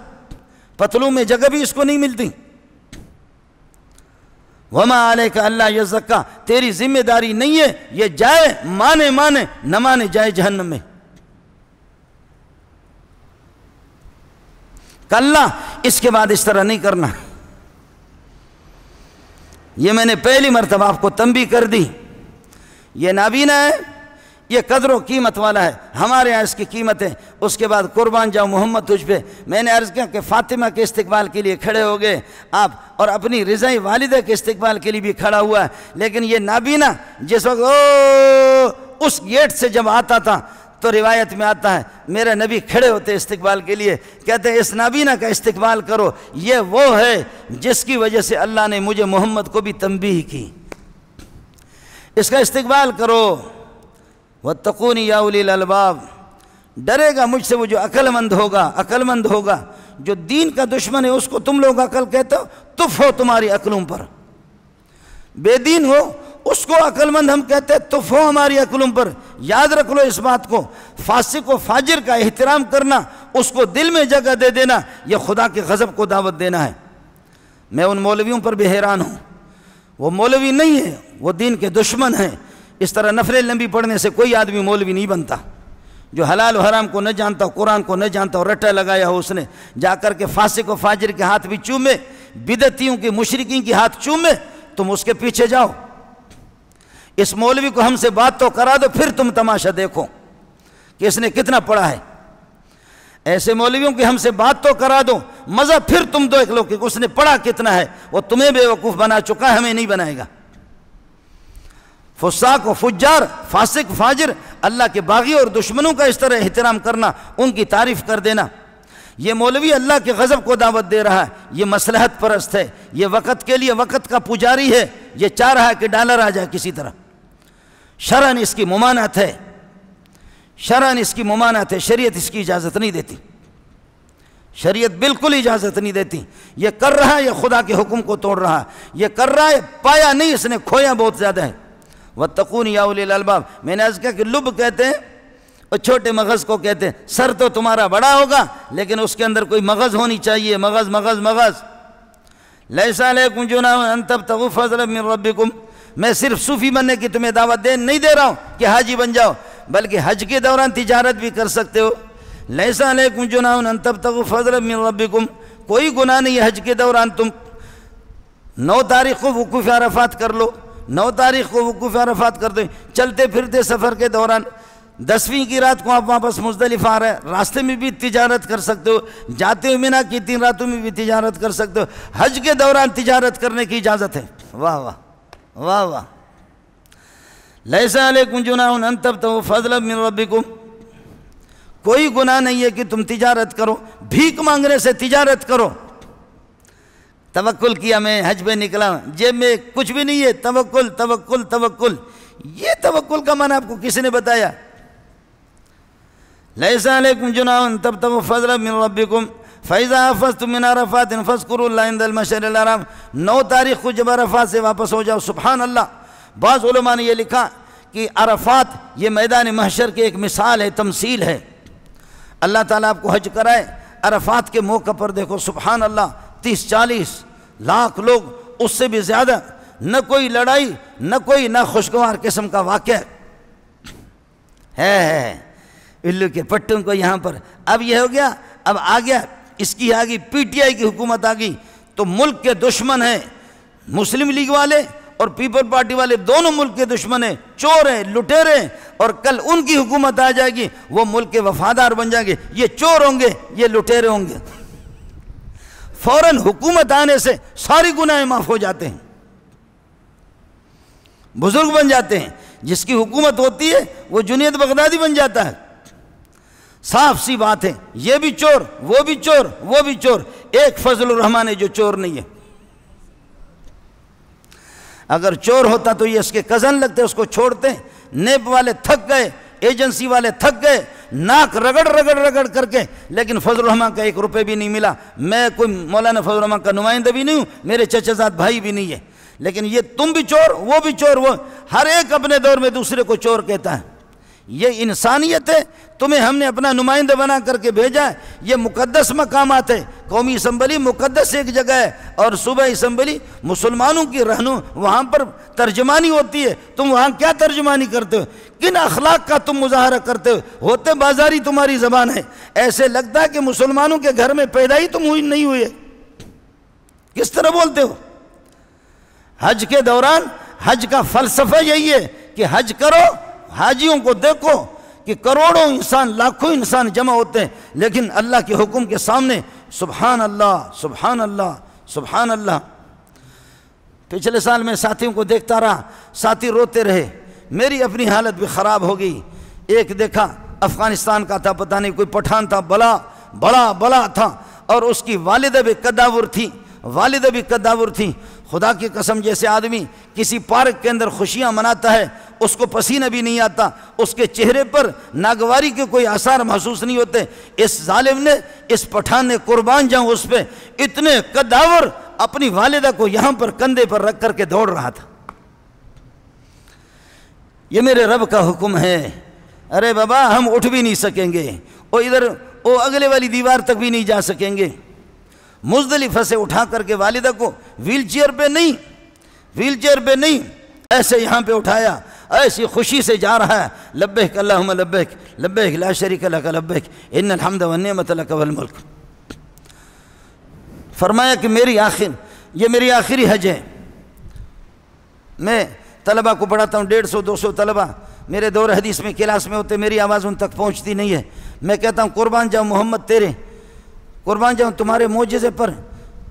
پتلوں میں جگہ بھی اس کو نہیں ملتی۔ وما علیک اللہ یزکا، تیری ذمہ داری نہیں ہے یہ جائے مانے نہ مانے جائے جہنم میں۔ کلا، اس کے بعد اس طرح نہیں کرنا۔ یہ میں نے پہلی مرتبہ آپ کو تنبیہ کر دی، یہ نابینا ہے، یہ قدر و قیمت والا ہے، ہمارے یہاں اس کی قیمت ہے۔ اس کے بعد قربان جاؤ محمد تجھ پہ۔ میں نے عرض کیا کہ فاطمہ کے استقبال کے لیے کھڑے ہو گئے آپ، اور اپنی رضائے والدہ کے استقبال کے لیے بھی کھڑا ہوا ہے۔ لیکن یہ نابینا جس وقت اس گیٹ سے جب آتا تھا تو روایت میں آتا ہے میرے نبی کھڑے ہوتے استقبال کے لیے، کہتے ہیں اس نابینا کا استقبال کرو، یہ وہ ہے جس کی وجہ سے اللہ نے مجھے محمد کو بھی تنبیہ کی، اس کا استقبال کرو۔ وَاتَّقُونِ يَا أُولِي الْأَلْبَابِ، ڈرے گا مجھ سے وہ جو عقل مند ہوگا۔ جو دین کا دشمن ہے اس کو تم لوگ عقل کہتے ہو، تف ہو تمہاری عقلوں پر۔ بے دین ہو اس کو عقل مند ہم کہتے ہیں، تف ہو ہماری عقلوں پر۔ یاد رکھ لو اس بات کو، فاسق و فاجر کا احترام کرنا، اس کو دل میں جگہ دے دینا، یہ خدا کے غضب کو دعوت دینا ہے۔ میں ان مولویوں پر بھی حیران ہوں، وہ مولوی نہیں ہے، وہ دین کے دشمن ہیں۔ اس طرح نفل لمبی پڑھنے سے کوئی آدمی مولوی نہیں بنتا۔ جو حلال و حرام کو نہ جانتا ہو، قرآن کو نہ جانتا ہو، رٹا لگایا ہو اس نے، جا کر کے فاسق و فاجر کے ہاتھ بھی چومے، بدعتیوں کے مشرکین کے ہاتھ چومے، تم اس کے پیچھے جاؤ۔ اس مولوی کو ہم سے بات تو کرا دو، پھر تم تماشا دیکھو کہ اس نے کتنا پڑھا ہے۔ ایسے مولویوں کی ہم سے بات تو کرا دو، مزہ پھر تم دیکھ لو کہ اس نے پڑھا کتنا ہے۔ وہ تمہیں بے وقوف بنا چکا ہے، ہمیں نہیں بنائے گا۔ فساق و فجار، فاسق فاجر، اللہ کے باغی اور دشمنوں کا اس طرح احترام کرنا، ان کی تعریف کر دینا، یہ مولوی اللہ کے غضب کو دعوت دے رہا ہے، یہ مصلحت پرست ہے، یہ وقت کے لیے وقت کا پجاری ہے، یہ چاہ رہا ہے کہ ڈالر آ جائے کسی طرح۔ شرعاً اس کی ممانعت ہے، شرعاً اس کی ممانعت ہے، شریعت اس کی اجازت نہیں دیتی، شریعت بالکل اجازت نہیں دیتی۔ یہ کر رہا ہے، یہ خدا کے حکم کو توڑ رہا ہے، یہ کر رہا ہے، پایا نہیں، اس نے کھویا بہت زیادہ ہے۔ وَاتَّقُونِ يَا أُولِي الْأَلْبَابِ، میں نے عرض کیا کہ لب کہتے ہیں اور چھوٹے مغز کو کہتے ہیں۔ سر تو تمہارا بڑا ہوگا لیکن اس کے اندر کوئی مغز ہونی چاہیے، مغز مغز مغز۔ لَيْسَ عَلَيْكُمْ جُنَاحٌ أَن تَبْتَغُوا فَضْلًا مِّن رَّبِّكُمْ، میں صرف صوفی بننے کی تمہیں دعوت نہیں دے رہا ہوں کہ حاجی بن جاؤ، بلکہ حج کے دوران تجارت بھی کر سکتے ہو۔ لَيْسَ عَلَيْكُمْ جُنَاحٌ أَن تَبْتَغُوا فَضْلًا مِّن رَّبِّكُمْ، کوئی گناہ نہیں ہے حج کے دوران تم 9 تاریخ کو وقوف عرفات کر لو، 9 تاریخ کو وقوف عرفات کر دو، چلتے پھرتے سفر کے دوران 10ویں کی رات کو آپ واپس مزدلفہ آ رہے ہیں، راستے میں بھی تجارت کر سکتے ہو، جاتے ہوئے مینا کی 3 راتوں میں بھی تجارت کر سکتے ہو۔ حج کے دوران تجارت کرنے کی اجازت ہے۔ واہ واہ واہ واہ۔ لیس علیکم جناح ان تبتغوا فضلا من ربکم، کوئی گناہ نہیں ہے کہ تم تجارت کرو، بھیک مانگنے سے تجارت کرو۔ توکل کیا، میں حج پہ نکلا، جیب میں کچھ بھی نہیں ہے، توکل توکل توکل۔ یہ توکل کا معنی آپ کو کس نے بتایا؟ لیس علیکم جناح ان تبتغوا فضلا من ربکم فَإِذَا أَفَضْتُم مِّنْ عَرَفَاتٍ فَاذْكُرُوا اللَّهَ عِندَ الْمَشْعَرِ الْحَرَامِ، 9 تاریخ کو جب عرفات سے واپس ہو جاؤ، سبحان اللہ۔ بعض علماء نے یہ لکھا کہ عرفات یہ میدان محشر کی ایک مثال ہے، تمثیل ہے۔ اللہ تعالیٰ آپ کو حج کرائے، عرفات کے موقع پر دیکھو سبحان اللہ، 30-40 لاکھ لوگ، اس سے بھی زیادہ، نہ کوئی لڑائی، نہ کوئی خوشگوار قسم کا واقعہ ہے۔ الو کے پٹوں کو یہاں پر اب یہ ہو گیا، اب آ گیا، اس کی آگئی پی ٹی آئی کی حکومت آ گئی، تو ملک کے دشمن ہیں مسلم لیگ والے اور پیپل پارٹی والے، دونوں ملک کے دشمن ہیں، چور ہیں، لٹیرے ہیں، اور کل ان کی حکومت آ جائے گی، وہ ملک کے وفادار بن جائیں گے۔ یہ چور ہوں گے، یہ لٹیرے ہوں گے۔ فوراً حکومت آنے سے ساری گناہیں معاف ہو جاتے ہیں، بزرگ بن جاتے ہیں۔ جس کی حکومت ہوتی ہے وہ جنید بغدادی بن جاتا ہے۔ صاف سی بات ہے، یہ بھی چور، وہ بھی چور، وہ بھی چور، ایک فضل الرحمن ہے جو چور نہیں ہے۔ اگر چور ہوتا تو یہ اس کے کزن لگتے، اس کو چھوڑتے۔ نیب والے تھک گئے، ایجنسی والے تھک گئے، ناک رگڑ رگڑ رگڑ کر کے، لیکن فضل الرحمن کا 1 روپے بھی نہیں ملا۔ میں کوئی مولانا فضل الرحمن کا نمائندہ بھی نہیں ہوں، میرے چچا زاد بھائی بھی نہیں ہے، لیکن یہ تم بھی چور، وہ بھی چور، وہ ہر ایک اپنے دور میں دوسرے کو چور کہتا ہے۔ یہ انسانیت ہے، تمہیں ہم نے اپنا نمائندہ بنا کر کے بھیجا ہے۔ یہ مقدس مقامات ہے، قومی اسمبلی مقدس ایک جگہ ہے، اور صوبہ اسمبلی مسلمانوں کی وہاں پر ترجمانی ہوتی ہے۔ تم وہاں کیا ترجمانی کرتے ہو؟ کن اخلاق کا تم مظاہرہ کرتے ہو؟ ہوتے بازاری تمہاری زبان ہے، ایسے لگتا ہے کہ مسلمانوں کے گھر میں پیدا ہی تم نہیں ہوئے، کس طرح بولتے ہو؟ حج کے دوران حج کا فلسفہ یہی ہے کہ حج کرو، حاجیوں کو دیکھو کہ کروڑوں انسان، لاکھوں انسان جمع ہوتے ہیں، لیکن اللہ کے حکم کے سامنے سبحان اللہ سبحان اللہ سبحان اللہ۔ پچھلے سال میں ساتھیوں کو دیکھتا رہا، ساتھی روتے رہے، میری اپنی حالت بھی خراب ہو گئی۔ ایک دیکھا افغانستان کا تھا، پتہ نہیں کوئی پٹھان تھا، بڑا تھا، اور اس کی والدہ بھی قداور تھی۔ خدا کی قسم، جیسے آدمی کسی پارک کے اندر خوشیاں مناتا ہے، اس کو پسینہ بھی نہیں آتا، اس کے چہرے پر ناگواری کے کوئی آثار محسوس نہیں ہوتے، اس ظالم نے، اس پٹھان نے، قربان جاؤں اس پہ، اتنے قداور اپنی والدہ کو یہاں پر کندھے پر رکھ کر کے دوڑ رہا تھا۔ یہ میرے رب کا حکم ہے۔ ارے بابا، ہم اٹھ بھی نہیں سکیں گے، وہ اگلے والی دیوار تک بھی نہیں جا سکیں گے۔ مزدلفہ سے اٹھا کر کے والدہ کو ویل چیئر پہ نہیں، ایسے یہاں پہ اٹھایا، ایسی خوشی سے جا رہا ہے، لبیک اللہم لبیک، لبیک لا شریک لک لبیک، ان الحمد والنعمت لک والملک۔ فرمایا کہ یہ میری آخری حج ہے۔ میں طلبہ کو پڑھاتا ہوں، 150-200 طلبہ میرے دور حدیث میں کلاس میں ہوتے، میری آواز ان تک پہنچتی نہیں ہے۔ میں کہتا ہوں قربان جاؤں محمد تیرے، قربان جاؤں تمہارے معجزے پر۔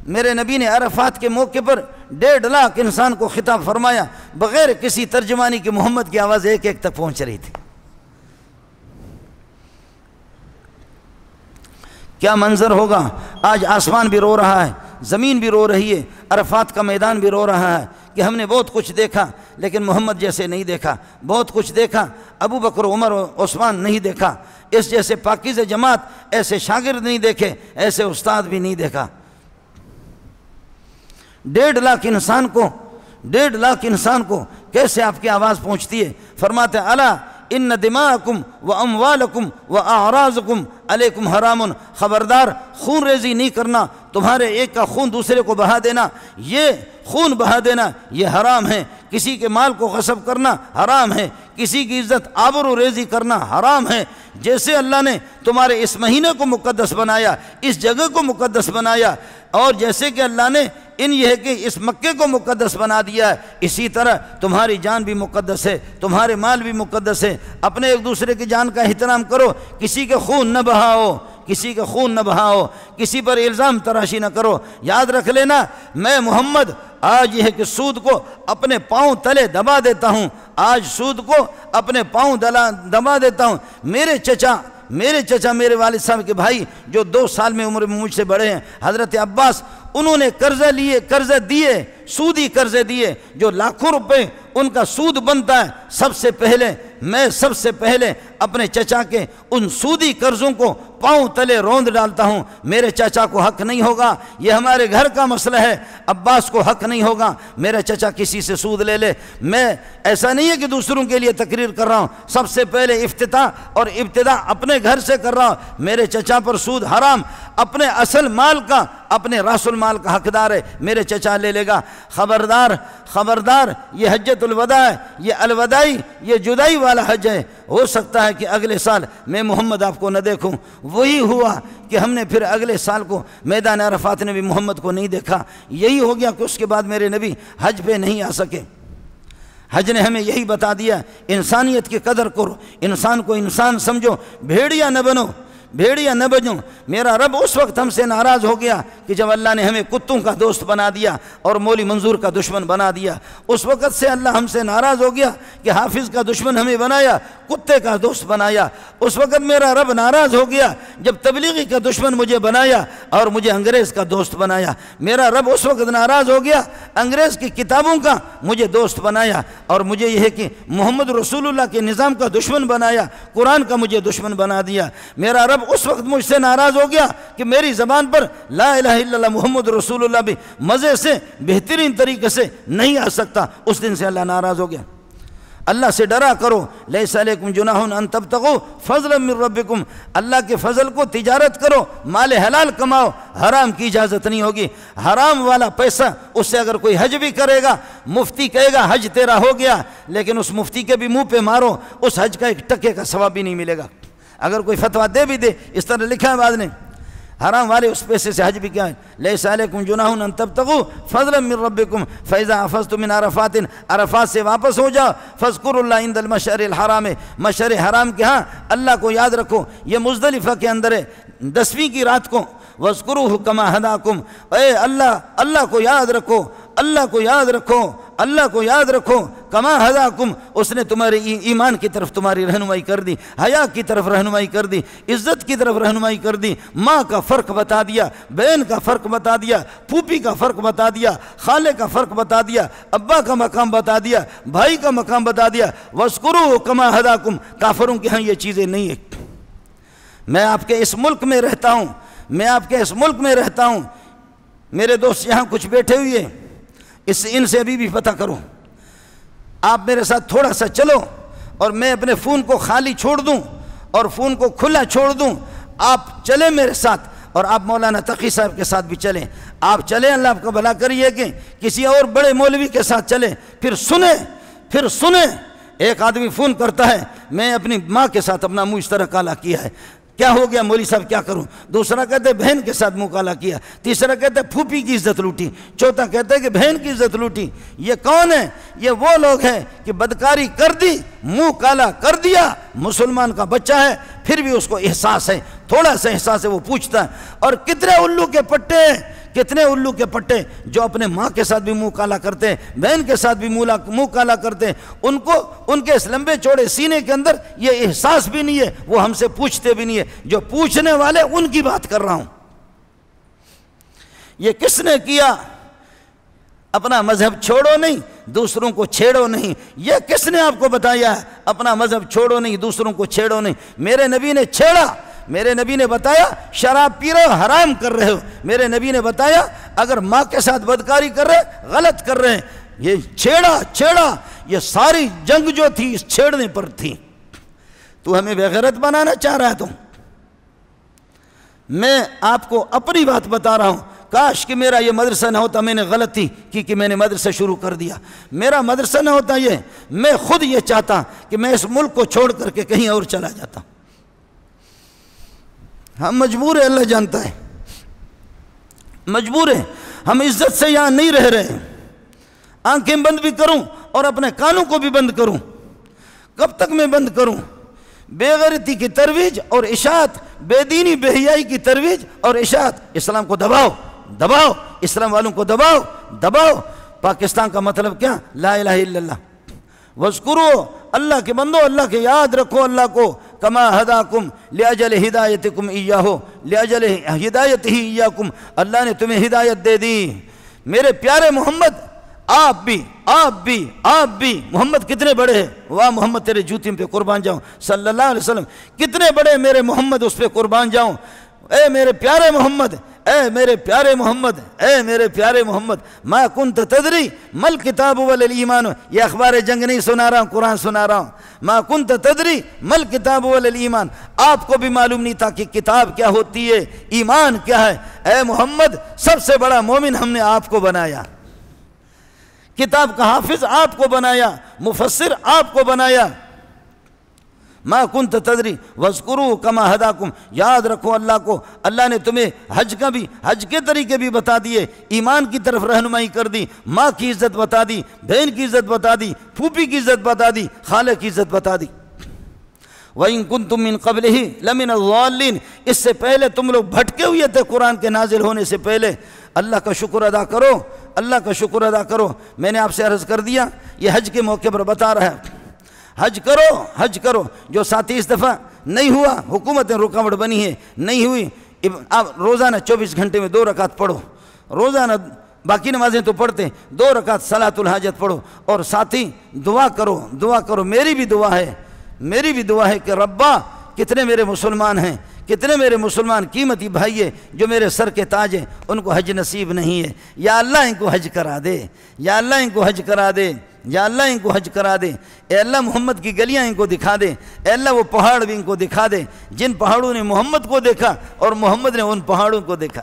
میرے نبی نے عرفات کے موقع پر 1.5 لاکھ انسان کو خطاب فرمایا، بغیر کسی ترجمانی کے محمد کی آواز ایک ایک تک پہنچ رہی تھی۔ کیا منظر ہوگا؟ آج آسمان بھی رو رہا ہے، زمین بھی رو رہی ہے، عرفات کا میدان بھی رو رہا ہے کہ ہم نے بہت کچھ دیکھا لیکن محمد جیسے نہیں دیکھا، بہت کچھ دیکھا، ابو بکر، عمر، عثمان نہیں دیکھا، اس جیسے پاکیزہ جماعت، ایسے شاگرد نہیں دیکھے، ایسے استاد بھی نہیں دیکھا۔ 1.5 لاکھ انسان کو کیسے آپ کی آواز پہنچتی ہے؟ فرماتے ہیں الا ان دماءکم و اموالکم و اعراضکم علیکم حرام، خبردار، خون ریزی نہیں کرنا، تمہارے ایک کا خون دوسرے کو بہا دینا، یہ خون بہا دینا یہ حرام ہے، کسی کے مال کو غصب کرنا حرام ہے، کسی کی عزت آبرو ریزی کرنا حرام ہے۔ جیسے اللہ نے تمہارے اس مہینے کو مقدس بنایا، اس جگہ کو مقدس بنایا، اور جیسے کہ اللہ نے یہ ہے کہ اس مکے کو مقدس بنا دیا ہے، اسی طرح تمہاری جان بھی مقدس ہے، تمہارے مال بھی مقدس ہے۔ اپنے ایک دوسرے کی جان کا احترام کرو، کسی کے خون نہ بہاؤ، کسی پر الزام تراشی نہ کرو۔ یاد رکھ لینا، میں محمد آج یہ ہے کہ سود کو اپنے پاؤں تلے دبا دیتا ہوں، دبا دیتا ہوں۔ میرے چچا میرے والد صاحب کے بھائی جو 2 سال میں عمر میں مجھ سے بڑے ہیں، حضرت عباس، انہوں نے سودی قرضے دیے جو لاکھوں روپے ان کا سود بنتا ہے۔ میں سب سے پہلے اپنے چچا کے ان سودی قرضوں کو پاؤں تلے روند ڈالتا ہوں۔ میرے چچا کو حق نہیں ہوگا، یہ ہمارے گھر کا مسئلہ ہے، عباس کو حق نہیں ہوگا میرا چچا کسی سے سود لے لے۔ میں ایسا نہیں ہے کہ دوسروں کے لیے تقریر کر رہا ہوں، سب سے پہلے افتتاح اور ابتدا اپنے گھر سے کر رہا ہوں۔ میرے چچا پر سود حرام، اپنے اصل مال کا، اپنے راس المال کا حقدار ہے، میرے چچا لے لے گا۔ خبردار، یہ حجۃ الوداع ہے، یہ الوداعی، یہ جدائی والا حج ہے۔ ہو سکتا ہے کہ اگلے سال میں محمد آپ کو نہ دیکھوں۔ وہی ہوا کہ ہم نے پھر اگلے سال کو میدان عرفات نے بھی محمد کو نہیں دیکھا۔ یہی ہو گیا کہ اس کے بعد میرے نبی حج پہ نہیں آ سکے۔ حج نے ہمیں یہی بتا دیا، انسانیت کی قدر کرو، انسان کو انسان سمجھو، بھیڑیا نہ بنو۔ میرا رب اس وقت ہم سے ناراض ہو گیا کہ جب اللہ نے ہمیں کتوں کا دوست بنا دیا اور مولی منظور کا دشمن بنا دیا۔ اس وقت سے اللہ ہم سے ناراض ہو گیا کہ حافظ کا دشمن ہمیں بنایا، کتے کا دوست بنایا۔ اس وقت میرا رب ناراض ہو گیا جب تبلیغی کا دشمن مجھے بنایا اور مجھے انگریز کا دوست بنایا۔ میرا رب اس وقت ناراض ہو گیا، انگریز کی کتابوں کا مجھے دوست بنایا اور مجھے یہ ہے کہ محمد رسول اللہ کے نظام کا دشمن بنایا، قرآن کا مجھے دشمن بنا دیا۔ میرا رب اس وقت مجھ سے ناراض ہو گیا کہ میری زبان پر لا الہ الا اللہ محمد رسول اللہ بھی مزے سے بہترین طریقے سے نہیں آ سکتا۔ اس دن سے اللہ ناراض ہو گیا۔ اللہ سے ڈرا کرو، لیس علیکم جناح ان تبتغوا فضلا من ربکم، اللہ کے فضل کو تجارت کرو، مال حلال کماؤ، حرام کی اجازت نہیں ہوگی۔ حرام والا پیسہ، اس سے اگر کوئی حج بھی کرے گا، مفتی کہے گا حج تیرا ہو گیا، لیکن اس مفتی کے بھی منہ پہ مارو، اس حج کا 1 ٹکے کا ثواب بھی نہیں ملے گا۔ اگر کوئی فتویٰ دے بھی دے، اس طرح لکھا ہے بعد نے، حرام والے اس پیسے سے حج بھی کیا ہے، لیس علیکم جناح ان تبتغوا فضلا من ربکم فاذا افضتم من عرفات، عرفات سے واپس ہو جاؤ، فاذکروا اللہ عند المشعر الحرام، مشعر حرام کے ہاں اللہ کو یاد رکھو۔ یہ مزدلفہ کے اندر ہے، 10ویں کی رات کو، واذکروہ کما ہداکم، اے اللہ کو یاد رکھو، اللہ کو یاد رکھو، اللہ کو یاد رکھو، کما ہداکم، اس نے تمہارے ایمان کی طرف تمہاری رہنمائی کر دی، حیا کی طرف رہنمائی کر دی، عزت کی طرف رہنمائی کر دی، ماں کا فرق بتا دیا، بہن کا فرق بتا دیا، پھوپھی کا فرق بتا دیا، خالے کا فرق بتا دیا، ابا کا مقام بتا دیا، بھائی کا مقام بتا دیا۔ وَاذْكُرُوا كَمَا هَدَاكُمْ، کافروں کے ہاں یہ چیزیں نہیں ہیں۔ میں آپ کے اس ملک میں رہتا ہوں، میں آپ کے اس ملک میں رہتا ہوں، میرے دوست یہاں کچھ بیٹھے ہوئے ہیں، ان سے ابھی بھی پتہ کرو، آپ میرے ساتھ تھوڑا سا چلو اور میں اپنے فون کو خالی چھوڑ دوں اور فون کو کھلا چھوڑ دوں، آپ چلیں میرے ساتھ، اور آپ مولانا تقی صاحب کے ساتھ بھی چلیں، آپ چلیں، اللہ آپ کا بھلا کریے، کہ کسی اور بڑے مولوی کے ساتھ چلیں، پھر سنیں۔ ایک آدمی فون کرتا ہے، میں اپنی ماں کے ساتھ اپنا منہ اس طرح کالا کیا ہے، کیا ہو گیا مولوی صاحب کیا کروں؟ دوسرا کہتے ہیں بہن کے ساتھ منہ کالا کیا، تیسرا کہتے ہیں پھوپھی کی عزت لوٹی، چوتھا کہتے ہیں کہ بہن کی عزت لوٹی۔ یہ کون ہے؟ یہ وہ لوگ ہیں کہ بدکاری کر دی، منہ کالا کر دیا، مسلمان کا بچہ ہے پھر بھی اس کو احساس ہے، تھوڑا سا احساس ہے، وہ پوچھتا ہے۔ اور کتنے الو کے پٹے ہیں، کتنے الو کے پٹے جو اپنے ماں کے ساتھ بھی منہ کالا کرتے ہیں، بہن کے ساتھ بھی منہ کالا کرتے ہیں، ان کے اس لمبے چوڑے سینے کے اندر یہ احساس بھی نہیں ہے، وہ ہم سے پوچھتے بھی نہیں ہے۔ جو پوچھنے والے ان کی بات کر رہا ہوں۔ یہ کس نے کیا؟ اپنا مذہب چھوڑو نہیں، دوسروں کو چھیڑو نہیں۔ یہ کس نے آپ کو بتایا ہے؟ اپنا مذہب چھوڑو نہیں، دوسروں کو چھیڑو نہیں۔ میرے نبی نے چھیڑا، میرے نبی نے بتایا شراب پی رہے ہو حرام کر رہے ہو، میرے نبی نے بتایا اگر ماں کے ساتھ بدکاری کر رہے غلط کر رہے ہیں۔ یہ چھیڑا، یہ ساری جنگ جو تھی اس چھیڑنے پر تھی۔ تو ہمیں بےغیرت بنانا چاہ رہا ہے؟ تو میں آپ کو اپنی بات بتا رہا ہوں، کاش کہ میرا یہ مدرسہ نہ ہوتا، میں نے غلطی کی کہ میں نے مدرسہ شروع کر دیا۔ میرا مدرسہ نہ ہوتا یہ، میں خود یہ چاہتا کہ میں اس ملک کو چھوڑ کر کے کہیں اور چلا جاتا۔ ہم مجبور ہیں، اللہ جانتا ہے، مجبور ہیں، ہم عزت سے یہاں نہیں رہ رہے ہیں۔ آنکھیں بند بھی کروں اور اپنے کانوں کو بھی بند کروں، کب تک میں بند کروں؟ بے غیرتی کی ترویج اور اشاعت، بے دینی بے حیائی کی ترویج اور اشاعت، اسلام کو دباؤ، اسلام والوں کو دباؤ۔ پاکستان کا مطلب کیا؟ لا الہ الا اللہ۔ وَاذْكُرُوا، اللہ کے بندو، اللہ کے یاد رکھو اللہ کو، کما ہداکم لِأَجَلِ ہدایتکم ایاہو، لِأَجَلِ ہدایتہ ایاکم، اللہ نے تمہیں ہدایت دے دی۔ میرے پیارے محمد، آپ بھی محمد کتنے بڑے ہیں، واہ محمد تیرے جوتی پہ قربان جاؤں صلی اللہ علیہ وسلم، کتنے بڑے میرے محمد، اس پہ قربان جاؤں۔ اے میرے پیارے محمد، ما کنت تدری مل کتاب والایمان، یہ اخبار جنگ نہیں سنا رہا ہوں، قرآن سنا رہا ہوں۔ ما کنت تدری مل کتاب والایمان، آپ کو بھی معلوم نہیں تھا کہ کتاب کیا ہوتی ہے، ایمان کیا ہے۔ اے محمد، سب سے بڑا مومن ہم نے آپ کو بنایا، کتاب کا حافظ آپ کو بنایا، مفسر آپ کو بنایا۔ ما کنت تدری وَاذْكُرُوا كَمَا هَدَاكُمْ، یاد رکھو اللہ کو، اللہ نے تمہیں حج کے طریقے بھی بتا دیے، ایمان کی طرف رہنمائی کر دی، ماں کی عزت بتا دی، بہن کی عزت بتا دی، پھوپھی کی عزت بتا دی، خالہ کی عزت بتا دی۔ وَإِن كُنتُم مِّن قَبْلِهِ لَمِنَ الضَّالِّينَ، اس سے پہلے تم لوگ بھٹکے ہوئے تھے، قرآن کے نازل ہونے سے پہلے۔ اللہ کا شکر ادا کرو، اللہ کا شکر ادا کرو۔ میں نے آپ سے عرض کر دیا، یہ حج کے موقع پر بتا رہا ہے، حج کرو۔ جو ساتھی اس دفعہ نہیں ہوا، حکومتیں رکاوٹ بنی ہے، نہیں ہوئی، آپ روزانہ 24 گھنٹے میں 2 رکعت پڑھو، روزانہ باقی نمازیں تو پڑھتے، 2 رکعت صلاۃ الحاجت پڑھو، اور ساتھی دعا کرو۔ میری بھی دعا ہے کہ ربا کتنے میرے مسلمان ہیں، کتنے میرے مسلمان قیمتی بھائی ہیں جو میرے سر کے تاج ہیں، ان کو حج نصیب نہیں ہے، یا اللہ ان کو حج کرا دے، یا اللہ ان کو حج کرا دے، یا اللہ ان کو حج کرا دے۔ اے اللہ محمد کی گلیاں ان کو دکھا دے، اے اللہ وہ پہاڑ بھی ان کو دکھا دے جن پہاڑوں نے محمد کو دیکھا اور محمد نے ان پہاڑوں کو دیکھا۔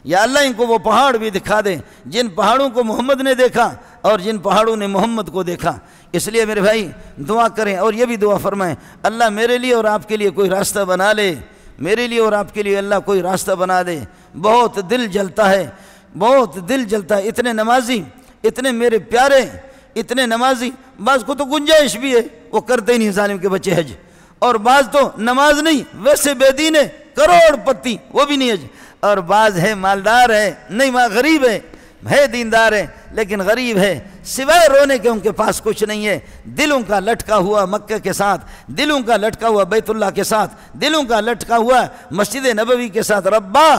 یا اللہ ان کو وہ پہاڑ بھی دکھا دے جن پہاڑوں کو محمد نے دیکھا اور جن پہاڑوں نے محمد کو دیکھا۔ اس لیے میرے بھائی دعا کریں، اور یہ بھی دعا فرمائیں، اللہ میرے لیے اور آپ کے لیے کوئی راستہ بنا لے، میرے لیے اور آپ کے لیے اللہ کوئی راستہ بنا دے۔ بہت دل جلتا ہے، اتنے نمازی، اتنے میرے پیارے، اتنے نمازی، بعض کو تو گنجائش بھی ہے، وہ کرتے ہی نہیں ظالم کے بچے حج، اور بعض تو نماز نہیں ویسے بے دین ہے، کروڑ پتی وہ بھی نہیں حج، اور بعض ہے مالدار ہے، نہیں غریب ہے، ہے دیندار ہے لیکن غریب ہے، سوائے رونے کے ان کے پاس کچھ نہیں ہے۔ دلوں کا لٹکا ہوا مکہ کے ساتھ، دلوں کا لٹکا ہوا بیت اللہ کے ساتھ، دلوں کا لٹکا ہوا مسجد نبوی کے ساتھ۔ ربا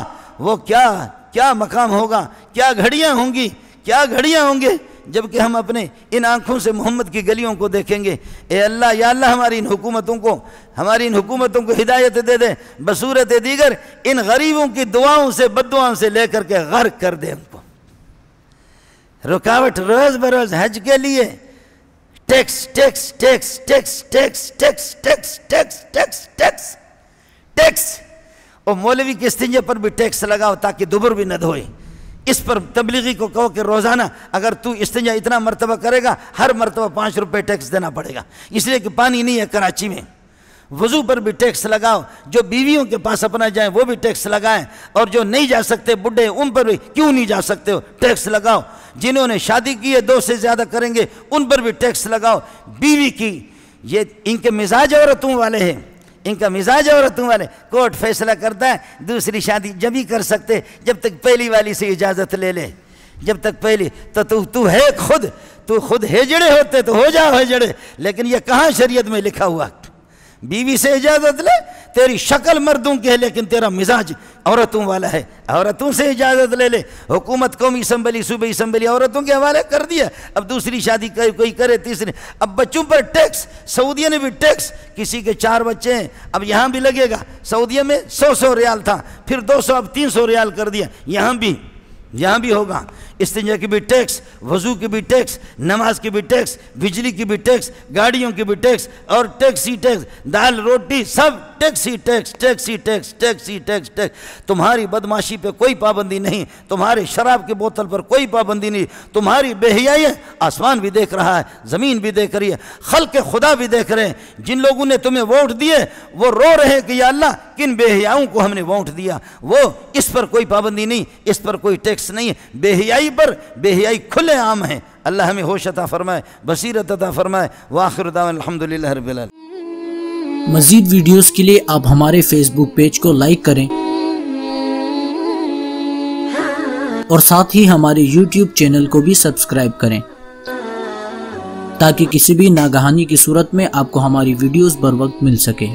وہ کیا مقام ہوگا، کیا گھڑیاں ہوں گی، کیا گھڑیاں ہوں گے جبکہ ہم اپنے ان آنکھوں سے محمد کی گلیوں کو دیکھیں گے۔ اے اللہ، یا اللہ ہماری ان حکومتوں کو ہدایت دے دے، بصورت دیگر ان غریبوں کی دعاؤں سے بددعاؤں سے لے کر کے غرق کر دے ہم کو۔ رکاوٹ روز بروز حج کے لیے tax tax tax tax tax tax tax tax tax tax tax اور مولوی کے استنجے پر بھی ٹیکس لگاؤ تاکہ دبر بھی نہ دھوئے۔ اس پر تبلیغی کو کہو کہ روزانہ اگر تو استنجا اتنا مرتبہ کرے گا ہر مرتبہ 5 روپے ٹیکس دینا پڑے گا، اس لیے کہ پانی نہیں ہے کراچی میں۔ وضو پر بھی ٹیکس لگاؤ، جو بیویوں کے پاس اپنا جائیں وہ بھی ٹیکس لگائیں، اور جو نہیں جا سکتے بڈھے ان پر بھی کیوں نہیں جا سکتے ہو ٹیکس لگاؤ۔ جنہوں نے شادی کی ہے 2 سے زیادہ کریں گے ان پر بھی ٹیکس لگاؤ۔ بیوی کی یہ ان کے مزاج عورتوں والے ہیں، ان کا مزاج عورتوں والے۔ کورٹ فیصلہ کرتا ہے دوسری شادی جب ہی کر سکتے جب تک پہلی والی سے اجازت لے لے، جب تک پہلی تو ہے خود ہیجڑے ہوتے تو ہو جاؤ ہیجڑے، لیکن یہ کہاں شریعت میں لکھا ہوا؟ بیوی سے اجازت لے، تیری شکل مردوں کی ہے لیکن تیرا مزاج عورتوں والا ہے، عورتوں سے اجازت لے لے۔ حکومت قومی اسمبلی صوبائی اسمبلی عورتوں کے حوالے کر دیا، اب دوسری شادی کوئی کرے تیسری۔ اب بچوں پر ٹیکس، سعودیہ نے بھی ٹیکس، کسی کے 4 بچے ہیں اب یہاں بھی لگے گا۔ سعودیہ میں 100 ریال تھا، پھر 200 اب 300 ریال کر دیا، یہاں بھی ہوگا۔ استنجا کی بھی ٹیکس، وضو کی بھی ٹیکس، نماز کی بھی ٹیکس، بجلی کی بھی ٹیکس، گاڑیوں کی بھی ٹیکس، اور ٹیکسی ٹیکس، دال روٹی سب taxi tax taxi tax taxi tax tax. تمہاری بدماشی پہ کوئی پابندی نہیں، تمہارے شراب کی بوتل پر کوئی پابندی نہیں، تمہاری بے حیائی ہے آسمان بھی دیکھ رہا ہے، زمین بھی دیکھ رہی ہے، خلق خدا بھی دیکھ رہے ہیں۔ جن لوگوں نے تمہیں ووٹ دیے وہ رو رہے کہ یا اللہ کن بے حیاؤں کو ہم نے ووٹ دیا، وہ اس پر کوئی پابندی نہیں، اس پر کوئی ٹیکس نہیں ہے۔ بے حیائی کھلے عام ہیں۔ اللہ ہمیں ہوش عطا فرمائے، بصیرت عطا فرمائے۔ وآخر دعوانا الحمدللہ رب العالمین۔ مزید ویڈیوز کے لیے آپ ہمارے فیس بک پیج کو لائک کریں اور ساتھ ہی ہمارے یوٹیوب چینل کو بھی سبسکرائب کریں تاکہ کسی بھی ناگہانی کی صورت میں آپ کو ہماری ویڈیوز بر وقت مل سکے۔